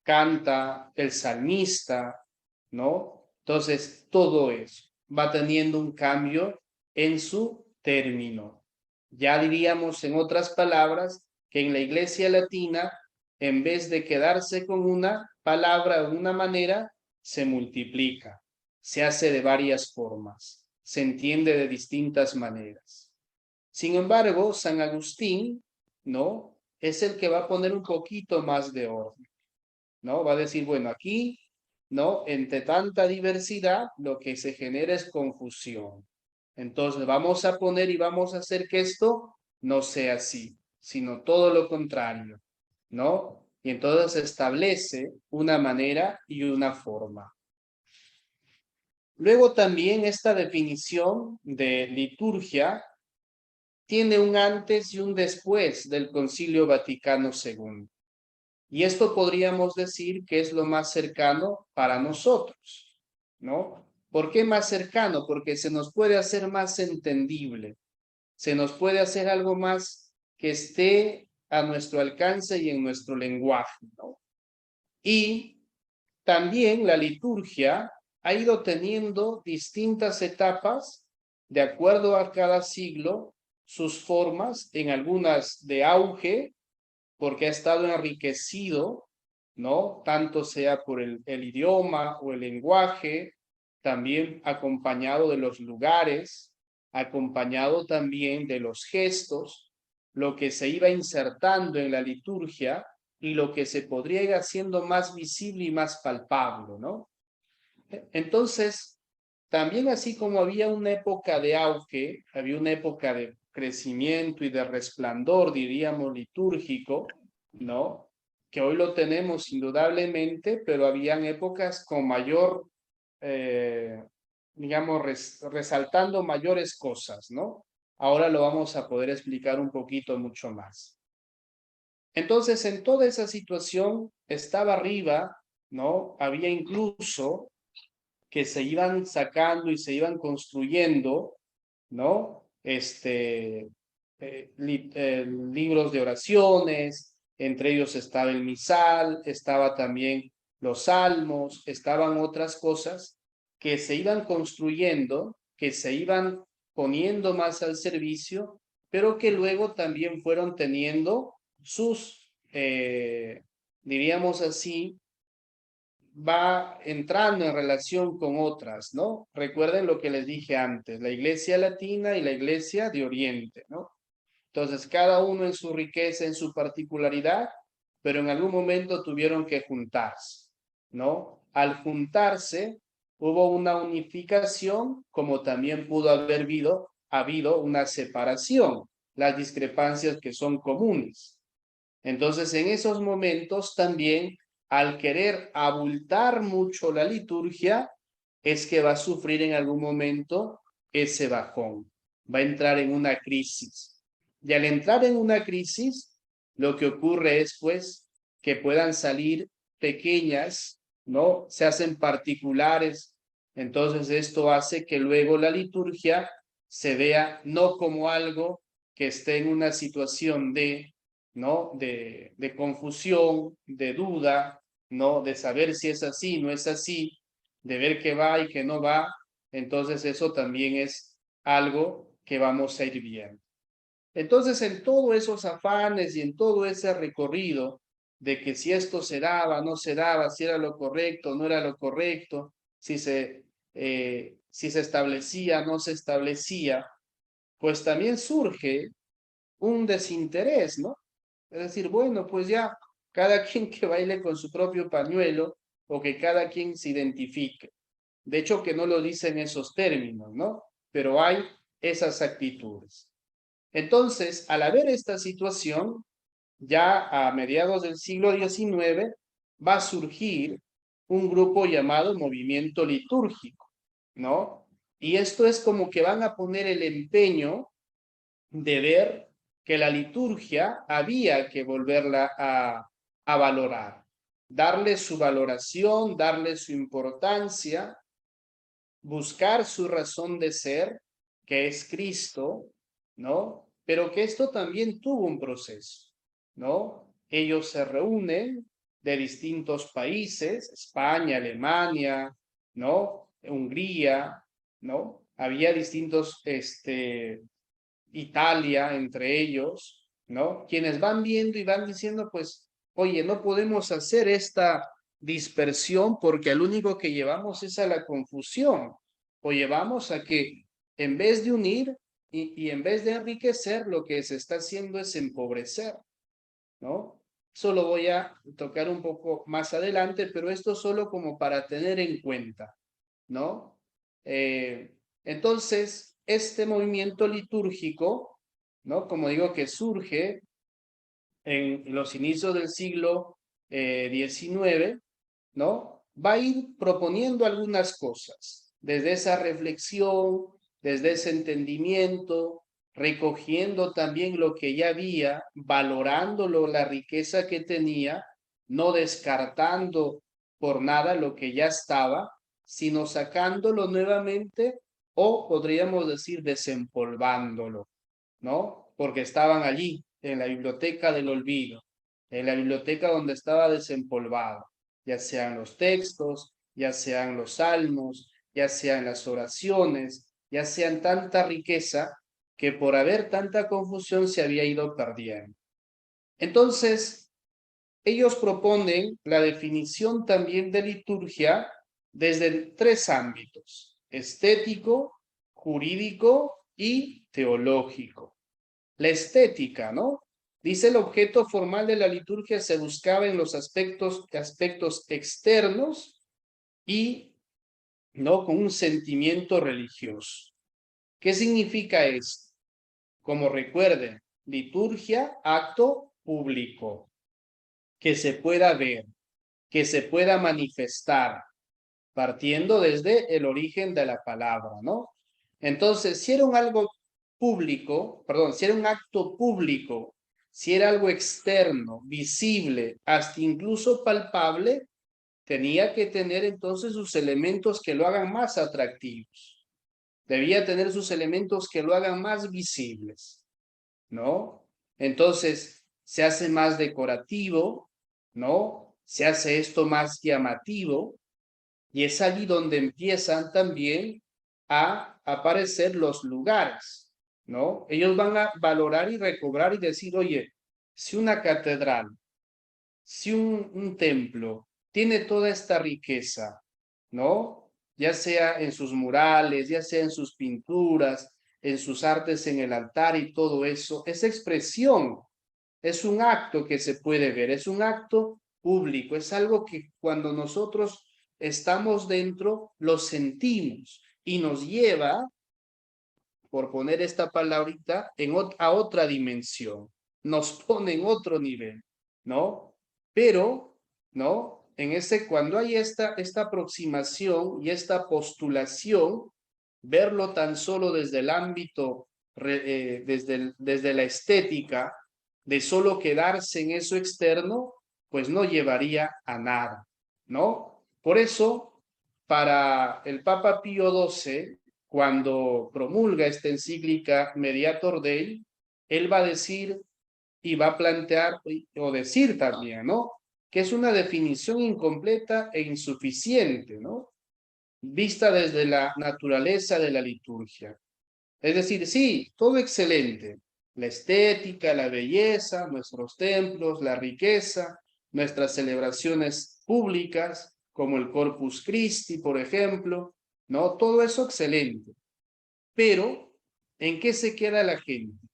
canta, el salmista, ¿no? Entonces, todo eso va teniendo un cambio en su término. Ya diríamos, en otras palabras, que en la iglesia latina, en vez de quedarse con una palabra o una manera, se multiplica, se hace de varias formas, se entiende de distintas maneras. Sin embargo, San Agustín, ¿no? Es el que va a poner un poquito más de orden, ¿no? Va a decir, bueno, aquí, ¿no? Entre tanta diversidad, lo que se genera es confusión. Entonces, vamos a poner y vamos a hacer que esto no sea así, sino todo lo contrario, ¿no? Y entonces se establece una manera y una forma. Luego también esta definición de liturgia tiene un antes y un después del Concilio Vaticano II. Y esto podríamos decir que es lo más cercano para nosotros, ¿no? ¿Por qué más cercano? Porque se nos puede hacer más entendible, se nos puede hacer algo más que esté a nuestro alcance y en nuestro lenguaje, ¿no? Y también la liturgia ha ido teniendo distintas etapas de acuerdo a cada siglo, sus formas, en algunas de auge, porque ha estado enriquecido, ¿no? Tanto sea por el idioma o el lenguaje, también acompañado de los lugares, acompañado también de los gestos, lo que se iba insertando en la liturgia y lo que se podría ir haciendo más visible y más palpable, ¿no? Entonces, también así como había una época de auge, había una época de crecimiento y de resplandor, diríamos, litúrgico, ¿no? Que hoy lo tenemos indudablemente, pero habían épocas con mayor, digamos, resaltando mayores cosas, ¿no? Ahora lo vamos a poder explicar un poquito mucho más. Entonces, en toda esa situación estaba arriba, ¿no? Había incluso que se iban sacando y se iban construyendo, ¿no? Libros de oraciones, entre ellos estaba el misal, estaba también los salmos, estaban otras cosas que se iban construyendo, que se iban poniendo más al servicio, pero que luego también fueron teniendo sus, diríamos así, va entrando en relación con otras, ¿no? Recuerden lo que les dije antes, la iglesia latina y la iglesia de Oriente, ¿no? Entonces, cada uno en su riqueza, en su particularidad, pero en algún momento tuvieron que juntarse, ¿no? Al juntarse, hubo una unificación, como también pudo haber habido una separación, las discrepancias que son comunes. Entonces, en esos momentos también, al querer abultar mucho la liturgia, es que va a sufrir en algún momento ese bajón, va a entrar en una crisis. Y al entrar en una crisis, lo que ocurre es, pues, que puedan salir pequeñas, ¿no? Se hacen particulares. Entonces, esto hace que luego la liturgia se vea no como algo que esté en una situación de, ¿no? De confusión, de duda, ¿no? De saber si es así, no es así, de ver que va y que no va. Entonces eso también es algo que vamos a ir viendo. Entonces, en todos esos afanes y en todo ese recorrido de que si esto se daba, no se daba, si era lo correcto, no era lo correcto, si se establecía, no se establecía, pues también surge un desinterés, ¿no? Es decir, bueno, pues ya cada quien que baile con su propio pañuelo o que cada quien se identifique. De hecho, que no lo dicen esos términos, ¿no? Pero hay esas actitudes. Entonces, al haber esta situación, ya a mediados del siglo XIX va a surgir un grupo llamado movimiento litúrgico, ¿no? Y esto es como que van a poner el empeño de ver que la liturgia había que volverla a valorar, darle su valoración, darle su importancia, buscar su razón de ser, que es Cristo, ¿no? Pero que esto también tuvo un proceso, ¿no? Ellos se reúnen de distintos países, España, Alemania, ¿no? Hungría, ¿no? Había distintos, Italia entre ellos, ¿no? Quienes van viendo y van diciendo, pues, oye, no podemos hacer esta dispersión porque al único que llevamos es a la confusión, o llevamos a que en vez de unir y en vez de enriquecer, lo que se está haciendo es empobrecer, ¿no? Eso lo voy a tocar un poco más adelante, pero esto solo como para tener en cuenta, ¿no? Entonces, este movimiento litúrgico, ¿no? Como digo, que surge en los inicios del siglo XIX, ¿no? Va a ir proponiendo algunas cosas, desde esa reflexión, desde ese entendimiento, recogiendo también lo que ya había, valorándolo, la riqueza que tenía, no descartando por nada lo que ya estaba, sino sacándolo nuevamente o podríamos decir desempolvándolo, ¿no? Porque estaban allí, en la biblioteca del olvido, en la biblioteca donde estaba desempolvado, ya sean los textos, ya sean los salmos, ya sean las oraciones, ya sean tanta riqueza que por haber tanta confusión se había ido perdiendo. Entonces, ellos proponen la definición también de liturgia desde tres ámbitos: estético, jurídico y teológico. La estética, ¿no? Dice: el objeto formal de la liturgia se buscaba en los aspectos externos y no con un sentimiento religioso. ¿Qué significa esto? Como recuerden, liturgia, acto público, que se pueda ver, que se pueda manifestar, partiendo desde el origen de la palabra, ¿no? Entonces, si era un algo público, perdón, si era un acto público, si era algo externo, visible, hasta incluso palpable, tenía que tener entonces sus elementos que lo hagan más atractivos. Debía tener sus elementos que lo hagan más visibles, ¿no? Entonces, se hace más decorativo, ¿no? Se hace esto más llamativo, y es allí donde empiezan también a aparecer los lugares, ¿no? Ellos van a valorar y recobrar y decir: oye, si una catedral, si un templo tiene toda esta riqueza, ¿no? Ya sea en sus murales, ya sea en sus pinturas, en sus artes en el altar y todo eso, esa expresión es un acto que se puede ver, es un acto público, es algo que cuando nosotros estamos dentro lo sentimos y nos lleva, por poner esta palabrita, a otra dimensión, nos pone en otro nivel, ¿no? Pero, ¿no? Cuando hay esta aproximación y esta postulación, verlo tan solo desde el ámbito, desde la estética, de solo quedarse en eso externo, pues no llevaría a nada, ¿no? Por eso, para el Papa Pío XII, cuando promulga esta encíclica Mediator Dei, él va a decir y va a plantear o decir también, ¿no? Que es una definición incompleta e insuficiente, ¿no? Vista desde la naturaleza de la liturgia. Es decir, sí, todo excelente: la estética, la belleza, nuestros templos, la riqueza, nuestras celebraciones públicas, como el Corpus Christi, por ejemplo, ¿no? Todo eso excelente. Pero, ¿en qué se queda la gente?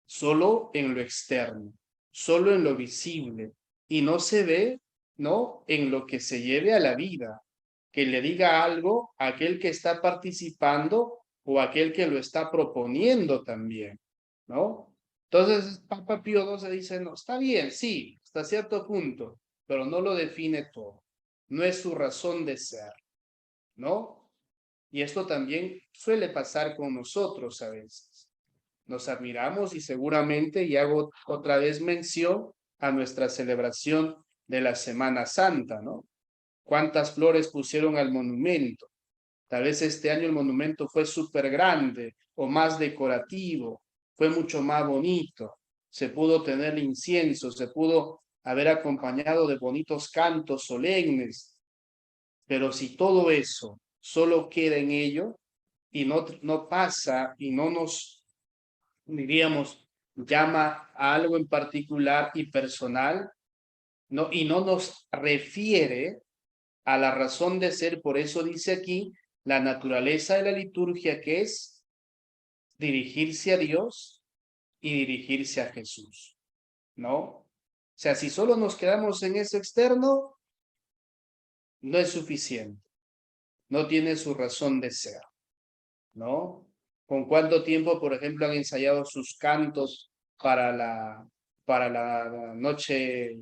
Solo en lo externo, solo en lo visible, y no se ve, ¿no? En lo que se lleve a la vida, que le diga algo a aquel que está participando o aquel que lo está proponiendo también, ¿no? Entonces, Papa Pío XII dice: no, está bien, sí, hasta cierto punto, pero no lo define todo, no es su razón de ser, ¿no? Y esto también suele pasar con nosotros a veces. Nos admiramos y seguramente, y hago otra vez mención a nuestra celebración de la Semana Santa, ¿no? ¿Cuántas flores pusieron al monumento? Tal vez este año el monumento fue súper grande o más decorativo, fue mucho más bonito. Se pudo tener incienso, se pudo haber acompañado de bonitos cantos solemnes, pero si todo eso solo queda en ello y no pasa y no nos, diríamos, llama a algo en particular y personal, no, y no nos refiere a la razón de ser, por eso dice aquí la naturaleza de la liturgia, que es dirigirse a Dios y dirigirse a Jesús, ¿no? O sea, si solo nos quedamos en eso externo, no es suficiente, no tiene su razón de ser, ¿no? ¿Con cuánto tiempo, por ejemplo, han ensayado sus cantos para la noche,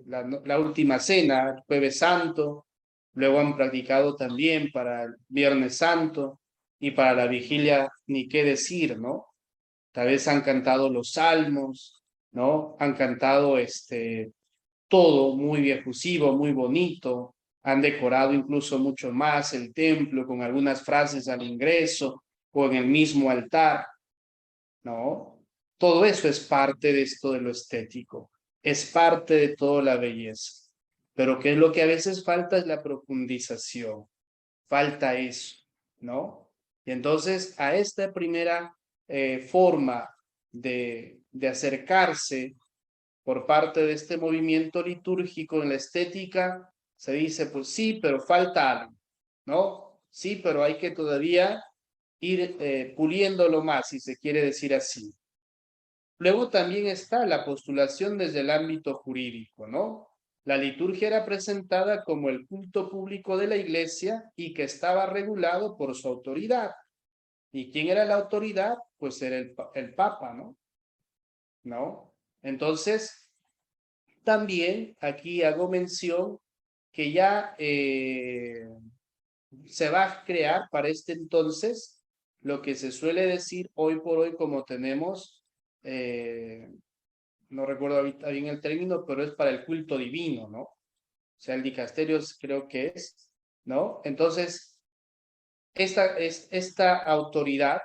la última cena, el Jueves Santo? Luego han practicado también para el Viernes Santo y para la vigilia, ni qué decir, ¿no? Tal vez han cantado los salmos, ¿no? Han cantado todo muy efusivo, muy bonito. Han decorado incluso mucho más el templo con algunas frases al ingreso o en el mismo altar, ¿no? Todo eso es parte de esto de lo estético, es parte de toda la belleza. Pero ¿qué es lo que a veces falta? Es la profundización. Falta eso, ¿no? Y entonces a esta primera forma de acercarse por parte de este movimiento litúrgico en la estética, se dice, pues sí, pero falta algo, ¿no? Sí, pero hay que todavía ir puliéndolo más, si se quiere decir así. Luego también está la postulación desde el ámbito jurídico, ¿no? La liturgia era presentada como el culto público de la iglesia y que estaba regulado por su autoridad. ¿Y quién era la autoridad? Pues era el Papa, ¿no? ¿No? Entonces, también aquí hago mención que ya se va a crear para este entonces lo que se suele decir hoy por hoy como tenemos, no recuerdo ahorita bien el término, pero es para el culto divino, ¿no? O sea, el dicasterio creo que es, ¿no? Entonces, esta autoridad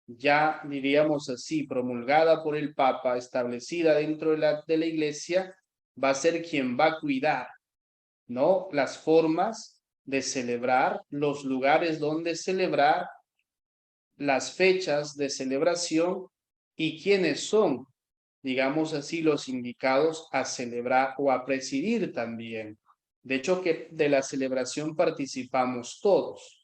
ya diríamos así, promulgada por el Papa, establecida dentro de la iglesia, va a ser quien va a cuidar, ¿no? Las formas de celebrar, los lugares donde celebrar, las fechas de celebración y quiénes son, digamos así, los indicados a celebrar o a presidir también. De hecho, que de la celebración participamos todos.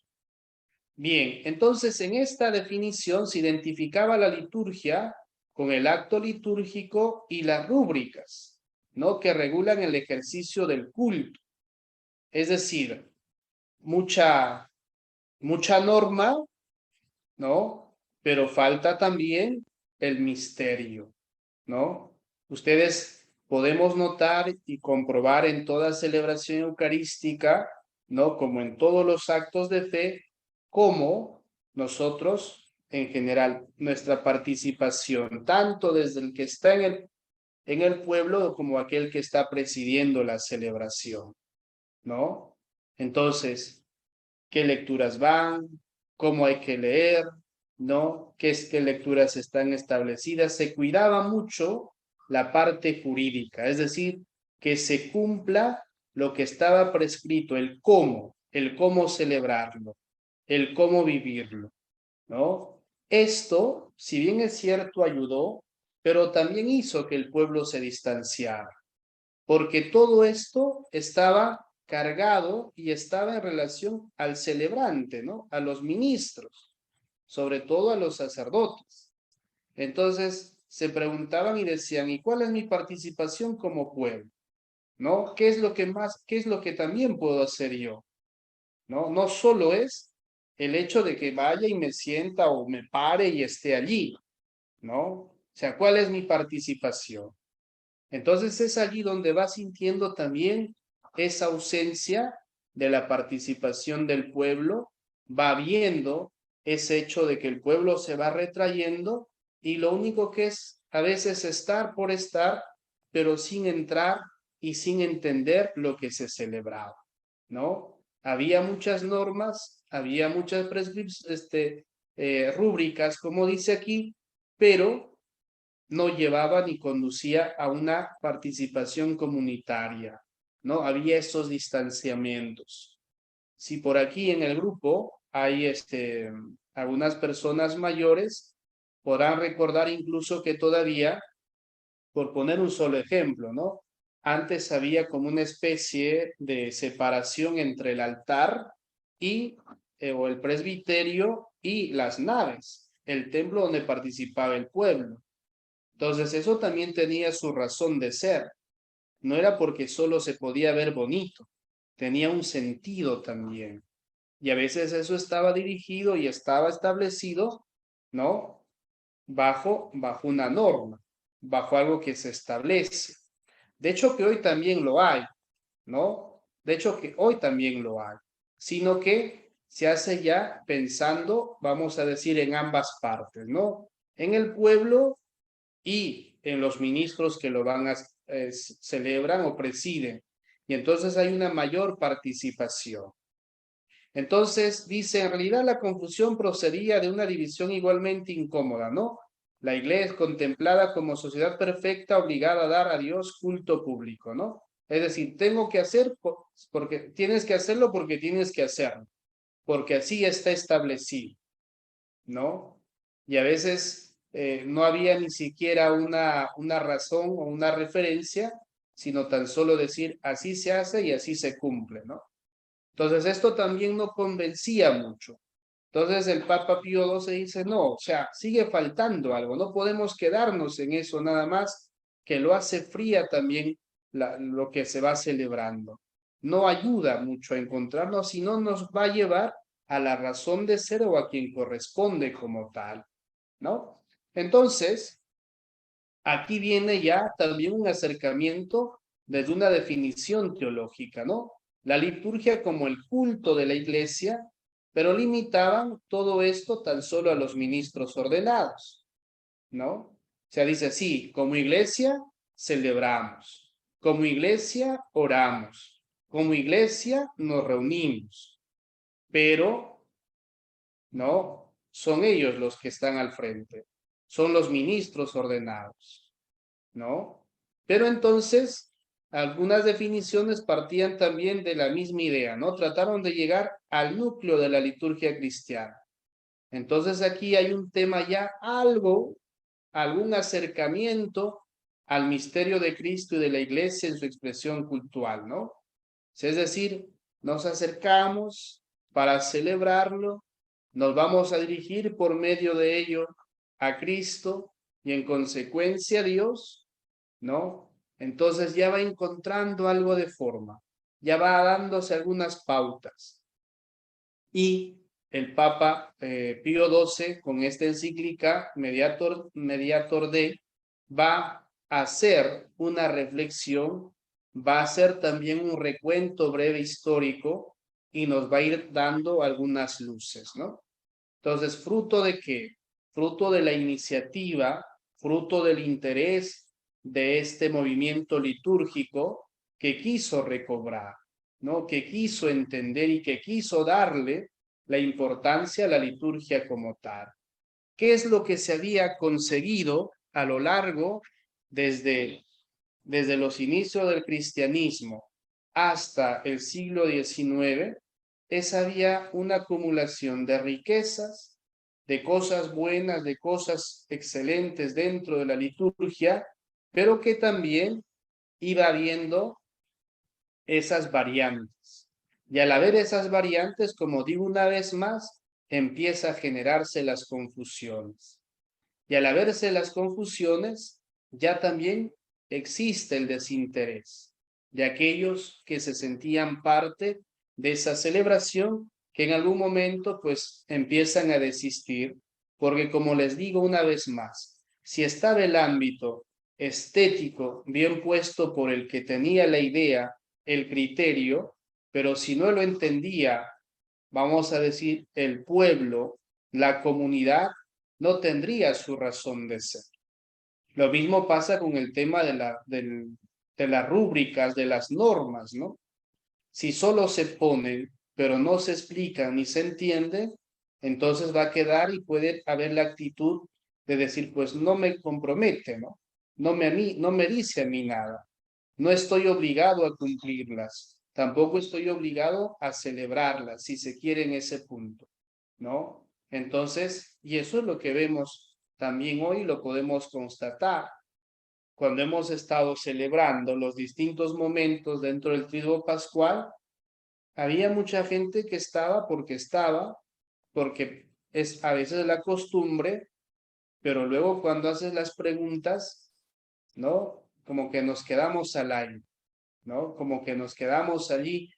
Bien, entonces en esta definición se identificaba la liturgia con el acto litúrgico y las rúbricas, ¿no? Que regulan el ejercicio del culto. Es decir, mucha norma, ¿no? Pero falta también el misterio, ¿no? Ustedes podemos notar y comprobar en toda celebración eucarística, ¿no? Como en todos los actos de fe, cómo nosotros, en general, nuestra participación, tanto desde el que está en el pueblo como aquel que está presidiendo la celebración, ¿no? Entonces, qué lecturas van, cómo hay que leer, ¿no? Qué lecturas están establecidas. Se cuidaba mucho la parte jurídica, es decir, que se cumpla lo que estaba prescrito, el cómo celebrarlo, el cómo vivirlo, ¿no? Esto, si bien es cierto, ayudó, pero también hizo que el pueblo se distanciara porque todo esto estaba cargado y estaba en relación al celebrante, ¿no? A los ministros, sobre todo a los sacerdotes. Entonces se preguntaban y decían, ¿y cuál es mi participación como pueblo? ¿No? ¿Qué es lo que más, qué es lo que también puedo hacer yo? ¿No? No solo es el hecho de que vaya y me sienta o me pare y esté allí, ¿no? O sea, ¿cuál es mi participación? Entonces es allí donde va sintiendo también esa ausencia de la participación del pueblo, va viendo ese hecho de que el pueblo se va retrayendo y lo único que es a veces estar por estar, pero sin entrar y sin entender lo que se celebraba, ¿no? Había muchas normas, había muchas rúbricas, como dice aquí, pero no llevaba ni conducía a una participación comunitaria, ¿no? Había esos distanciamientos. Si por aquí en el grupo hay algunas personas mayores, podrán recordar incluso que todavía, por poner un solo ejemplo, ¿no? Antes había como una especie de separación entre el altar y, o el presbiterio y las naves, el templo donde participaba el pueblo. Entonces eso también tenía su razón de ser. No era porque solo se podía ver bonito, tenía un sentido también. Y a veces eso estaba dirigido y estaba establecido, ¿no? Bajo una norma, bajo algo que se establece. De hecho que hoy también lo hay, ¿no? De hecho que hoy también lo hay, sino que se hace ya pensando, vamos a decir, en ambas partes, ¿no? En el pueblo y en los ministros que lo van a celebran o presiden. Y entonces hay una mayor participación. Entonces dice, en realidad la confusión procedía de una división igualmente incómoda, ¿no? La iglesia es contemplada como sociedad perfecta obligada a dar a Dios culto público, ¿no? Es decir, tengo que hacer porque tienes que hacerlo porque tienes que hacerlo, porque así está establecido, ¿no? Y a veces no había ni siquiera una razón o una referencia, sino tan solo decir así se hace y así se cumple, ¿no? Entonces esto también no convencía mucho. Entonces el Papa Pío XII dice, no, o sea, sigue faltando algo, no podemos quedarnos en eso nada más, que lo hace fría también lo que se va celebrando. No ayuda mucho a encontrarnos, sino nos va a llevar a la razón de ser o a quien corresponde como tal, ¿no? Entonces, aquí viene ya también un acercamiento desde una definición teológica, ¿no? La liturgia como el culto de la iglesia, pero limitaban todo esto tan solo a los ministros ordenados, ¿no? O sea, dice, sí, como iglesia celebramos, como iglesia oramos, como iglesia nos reunimos, pero no, son ellos los que están al frente, son los ministros ordenados, ¿no? Pero entonces, algunas definiciones partían también de la misma idea, ¿no? Trataron de llegar al núcleo de la liturgia cristiana. Entonces aquí hay un tema ya algún acercamiento al misterio de Cristo y de la iglesia en su expresión cultural, ¿no? Es decir, nos acercamos para celebrarlo, nos vamos a dirigir por medio de ello a Cristo y en consecuencia a Dios, ¿no? Entonces ya va encontrando algo de forma, ya va dándose algunas pautas. Y el Papa Pío XII, con esta encíclica Mediator Dei, va a hacer una reflexión, va a hacer también un recuento breve histórico y nos va a ir dando algunas luces, ¿no? Entonces, ¿fruto de qué? Fruto de la iniciativa, fruto del interés de este movimiento litúrgico que quiso recobrar, ¿no? Que quiso entender y que quiso darle la importancia a la liturgia como tal. ¿Qué es lo que se había conseguido a lo largo desde los inicios del cristianismo hasta el siglo XIX? Había una acumulación de riquezas, de cosas buenas, de cosas excelentes dentro de la liturgia, pero que también iba habiendo esas variantes. Y al haber esas variantes, como digo una vez más, empieza a generarse las confusiones. Y al haberse las confusiones, ya también existe el desinterés de aquellos que se sentían parte de esa celebración, que en algún momento pues empiezan a desistir, porque como les digo una vez más, si estaba el ámbito estético bien puesto por el que tenía la idea, el criterio, pero si no lo entendía, vamos a decir, el pueblo, la comunidad, no tendría su razón de ser. Lo mismo pasa con el tema de las rúbricas, de las normas, ¿no? Si solo se ponen, pero no se explican ni se entiende, entonces va a quedar y puede haber la actitud de decir, pues no me compromete, ¿no? No me dice a mí nada. No estoy obligado a cumplirlas. Tampoco estoy obligado a celebrarlas, si se quiere en ese punto, ¿no? Entonces, y eso es lo que vemos también hoy, lo podemos constatar. Cuando hemos estado celebrando los distintos momentos dentro del triduo pascual, había mucha gente que estaba, porque es a veces la costumbre, pero luego cuando haces las preguntas, ¿no? Como que nos quedamos al aire, ¿no? Como que nos quedamos allí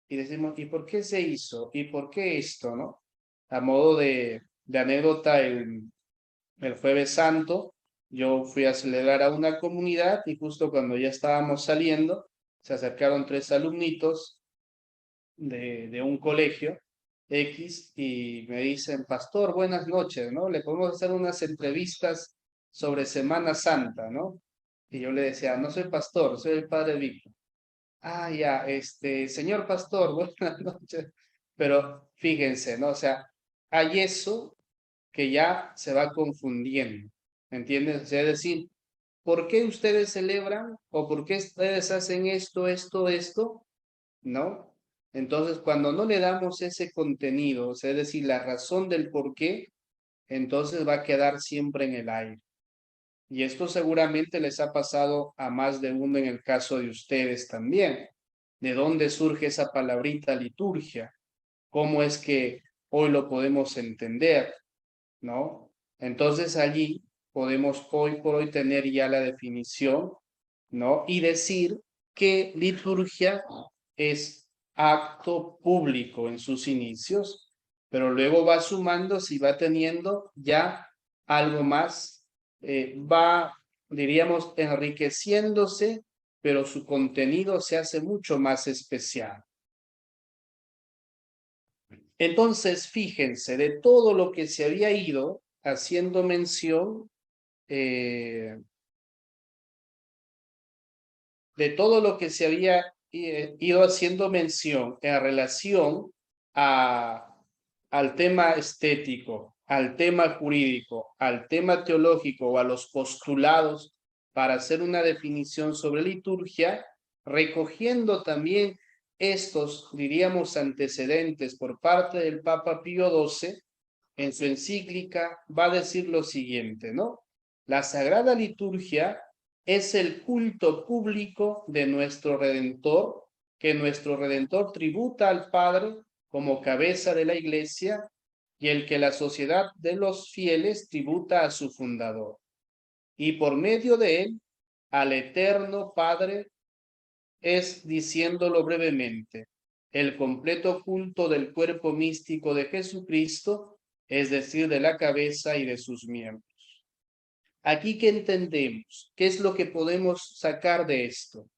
y decimos, ¿y por qué se hizo? ¿Y por qué esto, no? A modo de anécdota, el Jueves Santo, yo fui a celebrar a una comunidad y justo cuando ya estábamos saliendo, se acercaron tres alumnitos de un colegio X y me dicen, pastor, buenas noches, ¿no? Le podemos hacer unas entrevistas sobre Semana Santa, ¿no? Y yo le decía, no soy pastor, soy el padre Víctor. Ah, ya, señor pastor, buenas noches. Pero fíjense, ¿no? O sea, hay eso que ya se va confundiendo, ¿entiendes? O sea, es decir, ¿por qué ustedes celebran? ¿O por qué ustedes hacen esto, ¿no? Entonces, cuando no le damos ese contenido, o sea, es decir, la razón del por qué, entonces va a quedar siempre en el aire. Y esto seguramente les ha pasado a más de uno en el caso de ustedes también. ¿De dónde surge esa palabrita liturgia? ¿Cómo es que hoy lo podemos entender? ¿No? Entonces allí podemos hoy por hoy tener ya la definición, ¿no? Y decir que liturgia es acto público en sus inicios, pero luego va sumando, si va teniendo ya algo más, va, diríamos, enriqueciéndose, pero su contenido se hace mucho más especial. Entonces, fíjense, de todo lo que se había ido haciendo mención, de todo lo que se había ido haciendo mención en relación al tema estético, al tema jurídico, al tema teológico o a los postulados para hacer una definición sobre liturgia, recogiendo también estos, diríamos, antecedentes por parte del Papa Pío XII, en su encíclica va a decir lo siguiente, ¿no? La Sagrada Liturgia es el culto público de nuestro Redentor, que nuestro Redentor tributa al Padre como cabeza de la Iglesia y el que la sociedad de los fieles tributa a su fundador. Y por medio de él, al Eterno Padre, es, diciéndolo brevemente, el completo culto del cuerpo místico de Jesucristo, es decir, de la cabeza y de sus miembros. Aquí, ¿qué entendemos? ¿Qué es lo que podemos sacar de esto?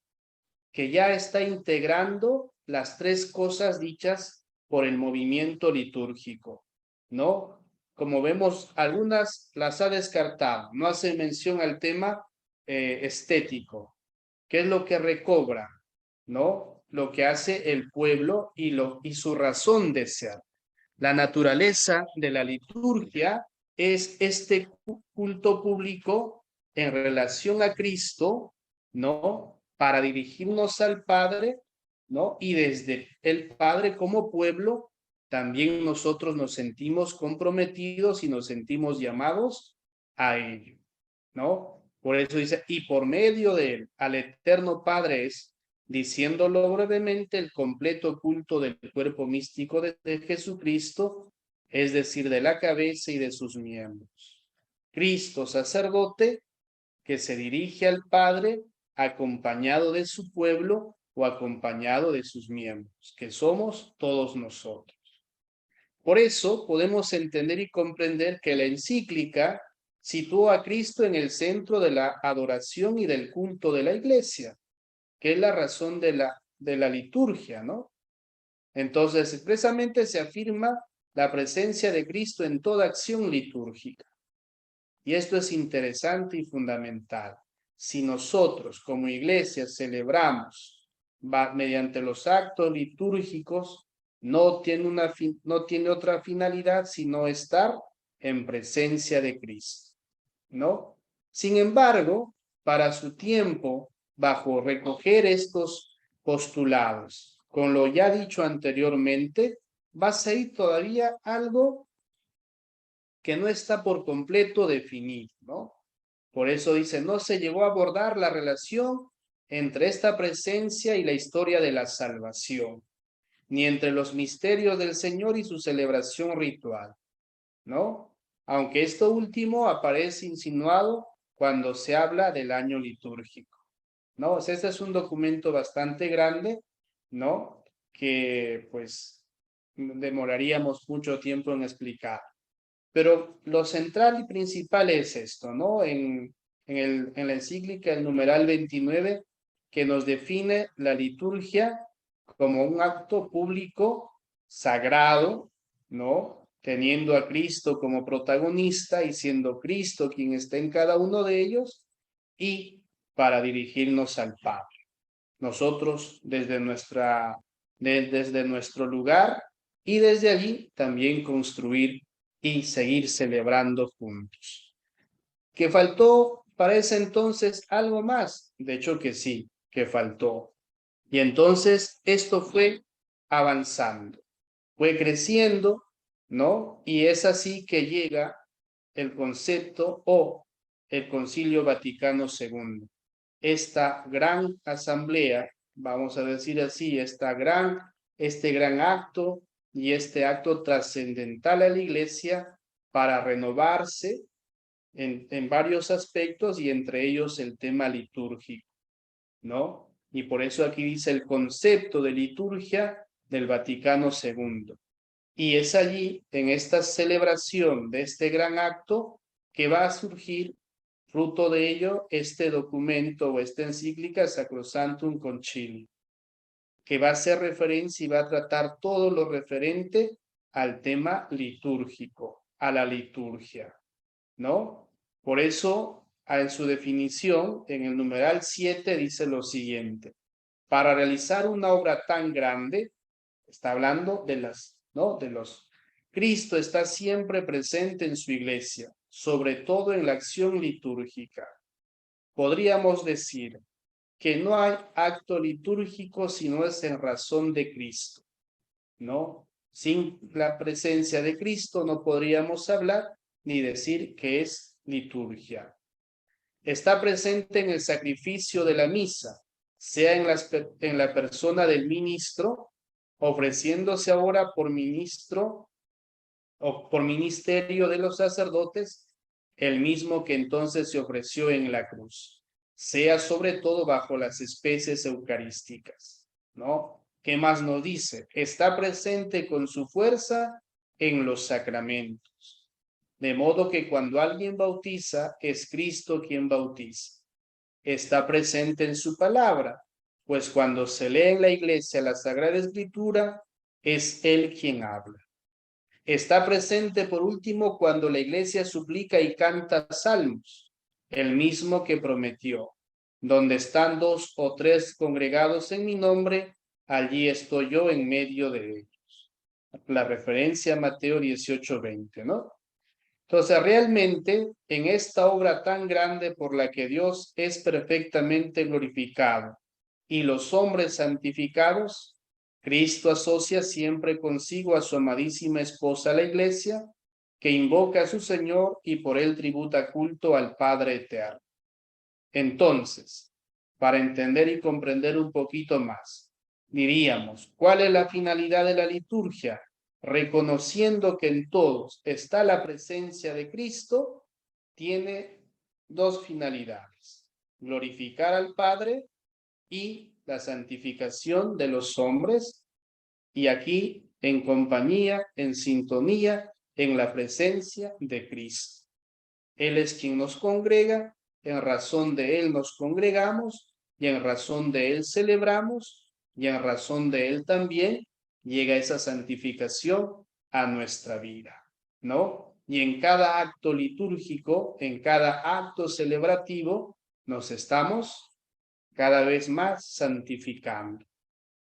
Que ya está integrando las tres cosas dichas por el movimiento litúrgico, ¿no? Como vemos, algunas las ha descartado, no hace mención al tema estético. ¿Qué es lo que recobra? ¿No? Lo que hace el pueblo y su razón de ser. La naturaleza de la liturgia es este culto público en relación a Cristo, ¿no? Para dirigirnos al Padre, ¿no? Y desde el Padre como pueblo, también nosotros nos sentimos comprometidos y nos sentimos llamados a ello, ¿no? Por eso dice, y por medio de él, al eterno Padre es, diciéndolo brevemente, el completo culto del cuerpo místico de Jesucristo, es decir, de la cabeza y de sus miembros. Cristo sacerdote que se dirige al Padre acompañado de su pueblo o acompañado de sus miembros, que somos todos nosotros. Por eso podemos entender y comprender que la encíclica situó a Cristo en el centro de la adoración y del culto de la iglesia, que es la razón de la liturgia, ¿no? Entonces, expresamente se afirma la presencia de Cristo en toda acción litúrgica. Y esto es interesante y fundamental. Si nosotros como iglesia celebramos mediante los actos litúrgicos, no tiene otra finalidad sino estar en presencia de Cristo, ¿no? Sin embargo, para su tiempo, bajo recoger estos postulados, con lo ya dicho anteriormente, va a ser todavía algo que no está por completo definido, ¿no? Por eso dice, no se llegó a abordar la relación entre esta presencia y la historia de la salvación, ni entre los misterios del Señor y su celebración ritual, ¿no? Aunque esto último aparece insinuado cuando se habla del año litúrgico, ¿no? O sea, este es un documento bastante grande, ¿no? Que pues demoraríamos mucho tiempo en explicar. Pero lo central y principal es esto, ¿no? En la encíclica, el numeral 29, que nos define la liturgia como un acto público sagrado, ¿no? Teniendo a Cristo como protagonista y siendo Cristo quien está en cada uno de ellos y para dirigirnos al Padre. Nosotros desde nuestro lugar y desde allí también construir y seguir celebrando juntos. ¿Qué faltó para ese entonces algo más. De hecho que sí, que faltó. Y entonces esto fue avanzando, fue creciendo, ¿no? Y es así que llega el concepto o el Concilio Vaticano II. Esta gran asamblea, vamos a decir así, este gran acto y este acto trascendental a la Iglesia para renovarse en varios aspectos y entre ellos el tema litúrgico, ¿no? Y por eso aquí dice el concepto de liturgia del Vaticano II. Y es allí, en esta celebración de este gran acto, que va a surgir, fruto de ello, este documento o esta encíclica Sacrosanctum Concilium, que va a hacer referencia y va a tratar todo lo referente al tema litúrgico, a la liturgia, ¿no? Por eso, en su definición, en el numeral 7 dice lo siguiente: para realizar una obra tan grande, está hablando de ¿no? De los. Cristo está siempre presente en su iglesia, sobre todo en la acción litúrgica. Podríamos decir que no hay acto litúrgico si no es en razón de Cristo, ¿no? Sin la presencia de Cristo no podríamos hablar ni decir que es liturgia. Está presente en el sacrificio de la misa, sea en la persona del ministro, ofreciéndose ahora por ministro o por ministerio de los sacerdotes, el mismo que entonces se ofreció en la cruz, sea sobre todo bajo las especies eucarísticas, ¿no? ¿Qué más nos dice? Está presente con su fuerza en los sacramentos. De modo que cuando alguien bautiza, es Cristo quien bautiza. Está presente en su palabra, pues cuando se lee en la iglesia la Sagrada Escritura, es Él quien habla. Está presente por último cuando la iglesia suplica y canta salmos, el mismo que prometió: donde están 2 o 3 congregados en mi nombre, allí estoy yo en medio de ellos. La referencia a Mateo 18:20, ¿no? Entonces, realmente, en esta obra tan grande por la que Dios es perfectamente glorificado y los hombres santificados, Cristo asocia siempre consigo a su amadísima esposa, la Iglesia, que invoca a su Señor y por él tributa culto al Padre eterno. Entonces, para entender y comprender un poquito más, diríamos, ¿cuál es la finalidad de la liturgia? Reconociendo que en todos está la presencia de Cristo, tiene dos finalidades: glorificar al Padre y la santificación de los hombres, y aquí en compañía, en sintonía, en la presencia de Cristo. Él es quien nos congrega, en razón de Él nos congregamos, y en razón de Él celebramos, y en razón de Él también llega esa santificación a nuestra vida, ¿no? Y en cada acto litúrgico, en cada acto celebrativo, nos estamos cada vez más santificando,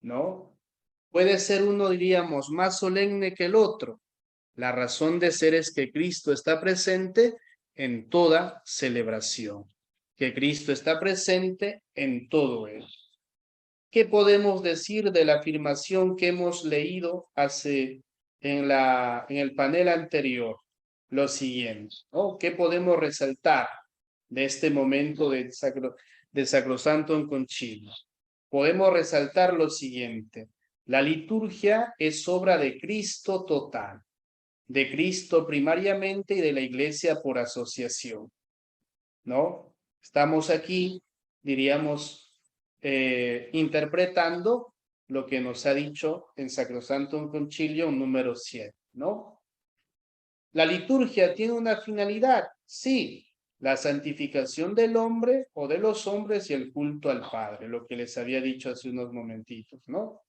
¿no? Puede ser uno, diríamos, más solemne que el otro. La razón de ser es que Cristo está presente en toda celebración, que Cristo está presente en todo ello. ¿Qué podemos decir de la afirmación que hemos leído en el panel anterior? Lo siguiente, ¿no? ¿Qué podemos resaltar de este momento de Sacrosanto en Concilio? Podemos resaltar lo siguiente: la liturgia es obra de Cristo total, de Cristo primariamente y de la Iglesia por asociación, ¿no? Estamos aquí, diríamos, interpretando lo que nos ha dicho en Sacrosantum Concilium número 7, ¿no? La liturgia tiene una finalidad, sí, la santificación del hombre o de los hombres y el culto al Padre, lo que les había dicho hace unos momentitos, ¿no?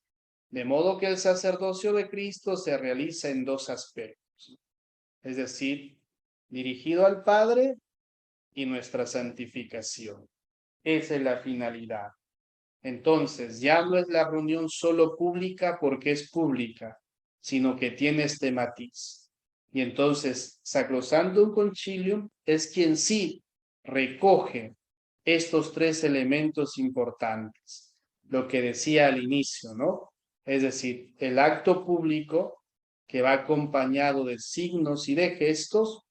De modo que el sacerdocio de Cristo se realiza en dos aspectos, es decir, dirigido al Padre y nuestra santificación. Esa es la finalidad. Entonces, ya no es la reunión solo pública porque es pública, sino que tiene este matiz. Y entonces, Sacrosantum Concilium es quien sí recoge estos tres elementos importantes, lo que decía al inicio, ¿no? Es decir, el acto público que va acompañado de signos y de gestos,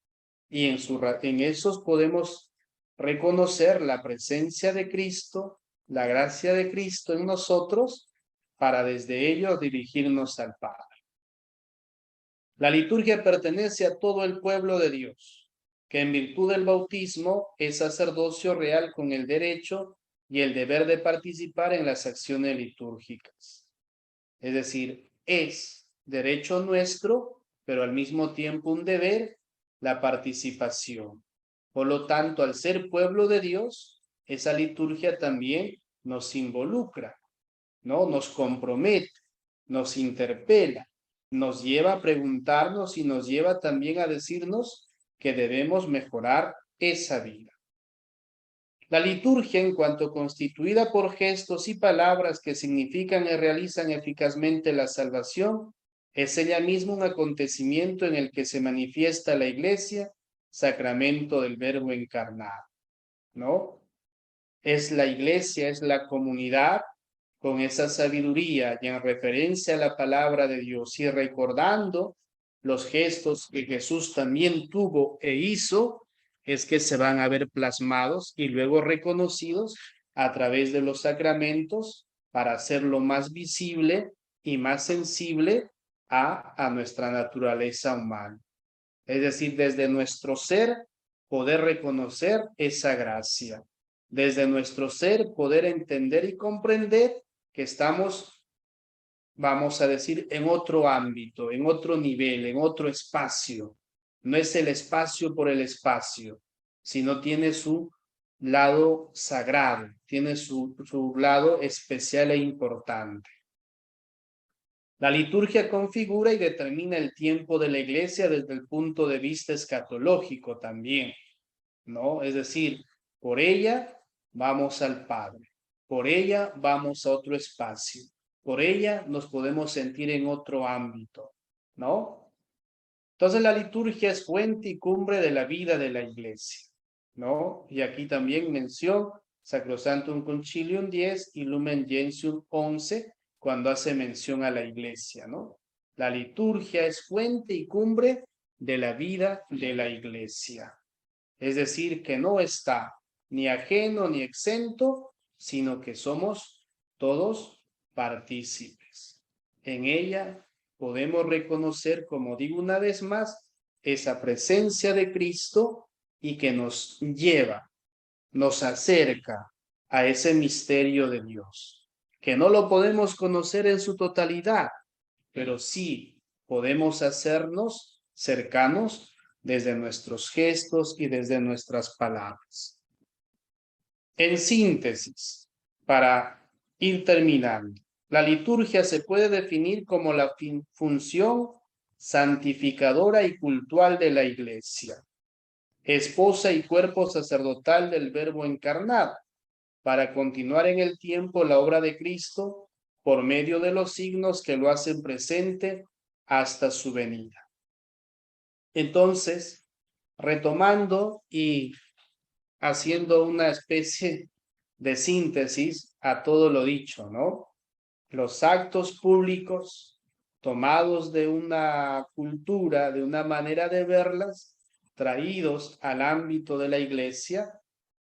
y en esos podemos reconocer la presencia de Cristo, la gracia de Cristo en nosotros, para desde ello dirigirnos al Padre. La liturgia pertenece a todo el pueblo de Dios, que en virtud del bautismo es sacerdocio real con el derecho y el deber de participar en las acciones litúrgicas. Es decir, es derecho nuestro, pero al mismo tiempo un deber, la participación. Por lo tanto, al ser pueblo de Dios, esa liturgia también nos involucra, ¿no? Nos compromete, nos interpela, nos lleva a preguntarnos y nos lleva también a decirnos que debemos mejorar esa vida. La liturgia, en cuanto constituida por gestos y palabras que significan y realizan eficazmente la salvación, es ella misma un acontecimiento en el que se manifiesta la Iglesia, sacramento del Verbo encarnado, ¿no? Es la Iglesia, es la comunidad con esa sabiduría y en referencia a la palabra de Dios y recordando los gestos que Jesús también tuvo e hizo, es que se van a ver plasmados y luego reconocidos a través de los sacramentos para hacerlo más visible y más sensible a nuestra naturaleza humana. Es decir, desde nuestro ser poder reconocer esa gracia. Desde nuestro ser poder entender y comprender que estamos, vamos a decir, en otro ámbito, en otro nivel, en otro espacio. No es el espacio por el espacio, sino tiene su lado sagrado, tiene su lado especial e importante. La liturgia configura y determina el tiempo de la Iglesia desde el punto de vista escatológico también, ¿no? Es decir, por ella vamos al Padre, por ella vamos a otro espacio, por ella nos podemos sentir en otro ámbito, ¿no? Entonces la liturgia es fuente y cumbre de la vida de la Iglesia, ¿no? Y aquí también mención Sacrosanctum Concilium 10 y Lumen Gentium 11, cuando hace mención a la Iglesia, ¿no? La liturgia es fuente y cumbre de la vida de la Iglesia. Es decir, que no está ni ajeno ni exento, sino que somos todos partícipes. En ella podemos reconocer, como digo una vez más, esa presencia de Cristo y que nos lleva, nos acerca a ese misterio de Dios, que no lo podemos conocer en su totalidad, pero sí podemos hacernos cercanos desde nuestros gestos y desde nuestras palabras. En síntesis, para ir terminando, la liturgia se puede definir como la función santificadora y cultural de la Iglesia, esposa y cuerpo sacerdotal del Verbo encarnado, para continuar en el tiempo la obra de Cristo por medio de los signos que lo hacen presente hasta su venida. Entonces, retomando y haciendo una especie de síntesis a todo lo dicho, ¿no? Los actos públicos tomados de una cultura, de una manera de verlas, traídos al ámbito de la Iglesia,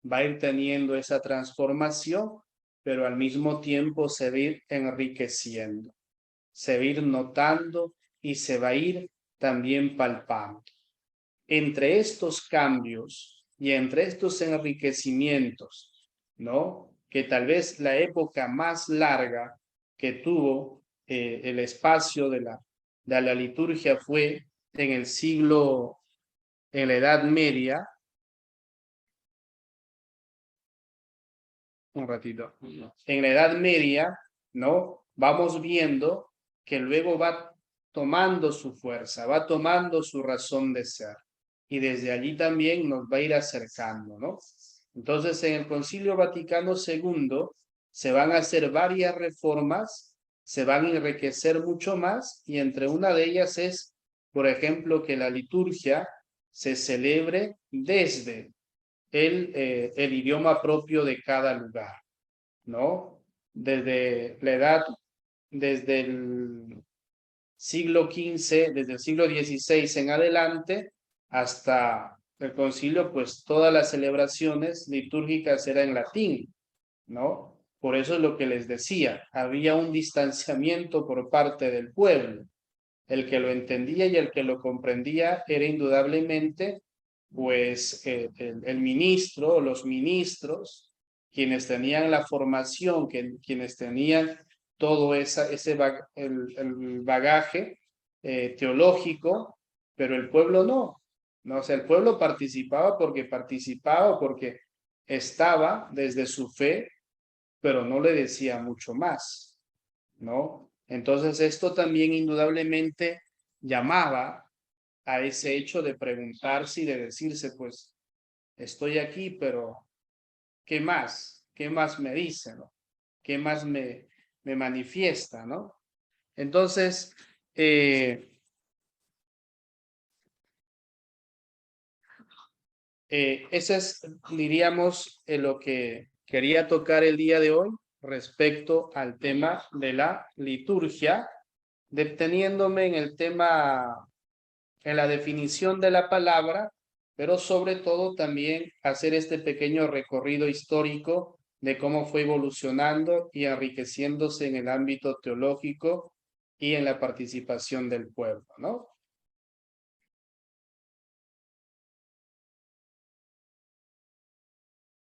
va a ir teniendo esa transformación, pero al mismo tiempo se va a ir enriqueciendo, se va a ir notando y se va a ir también palpando. Entre estos cambios y entre estos enriquecimientos, ¿no? Que tal vez la época más larga que tuvo el espacio de la liturgia fue en el siglo, en la Edad Media. Un ratito. En la Edad Media, ¿no? Vamos viendo que luego va tomando su fuerza, va tomando su razón de ser. Y desde allí también nos va a ir acercando, ¿no? Entonces, en el Concilio Vaticano II se van a hacer varias reformas, se van a enriquecer mucho más, y entre una de ellas es, por ejemplo, que la liturgia se celebre desde el idioma propio de cada lugar, ¿no? Desde el siglo XV, desde el siglo XVI en adelante, hasta el concilio, pues todas las celebraciones litúrgicas eran en latín, ¿no? Por eso es lo que les decía, había un distanciamiento por parte del pueblo. El que lo entendía y el que lo comprendía era indudablemente, pues, el ministro o los ministros, quienes tenían la formación, quienes tenían todo el bagaje teológico, pero el pueblo no. No, o sea, el pueblo participaba porque estaba desde su fe, pero no le decía mucho más, ¿no? Entonces esto también indudablemente llamaba a ese hecho de preguntarse y de decirse, pues, estoy aquí, pero ¿qué más? ¿Qué más me dice, no? ¿Qué más me manifiesta, no? Entonces, ese es, diríamos, lo que quería tocar el día de hoy respecto al tema de la liturgia, deteniéndome en el tema, en la definición de la palabra, pero sobre todo también hacer este pequeño recorrido histórico de cómo fue evolucionando y enriqueciéndose en el ámbito teológico y en la participación del pueblo, ¿no?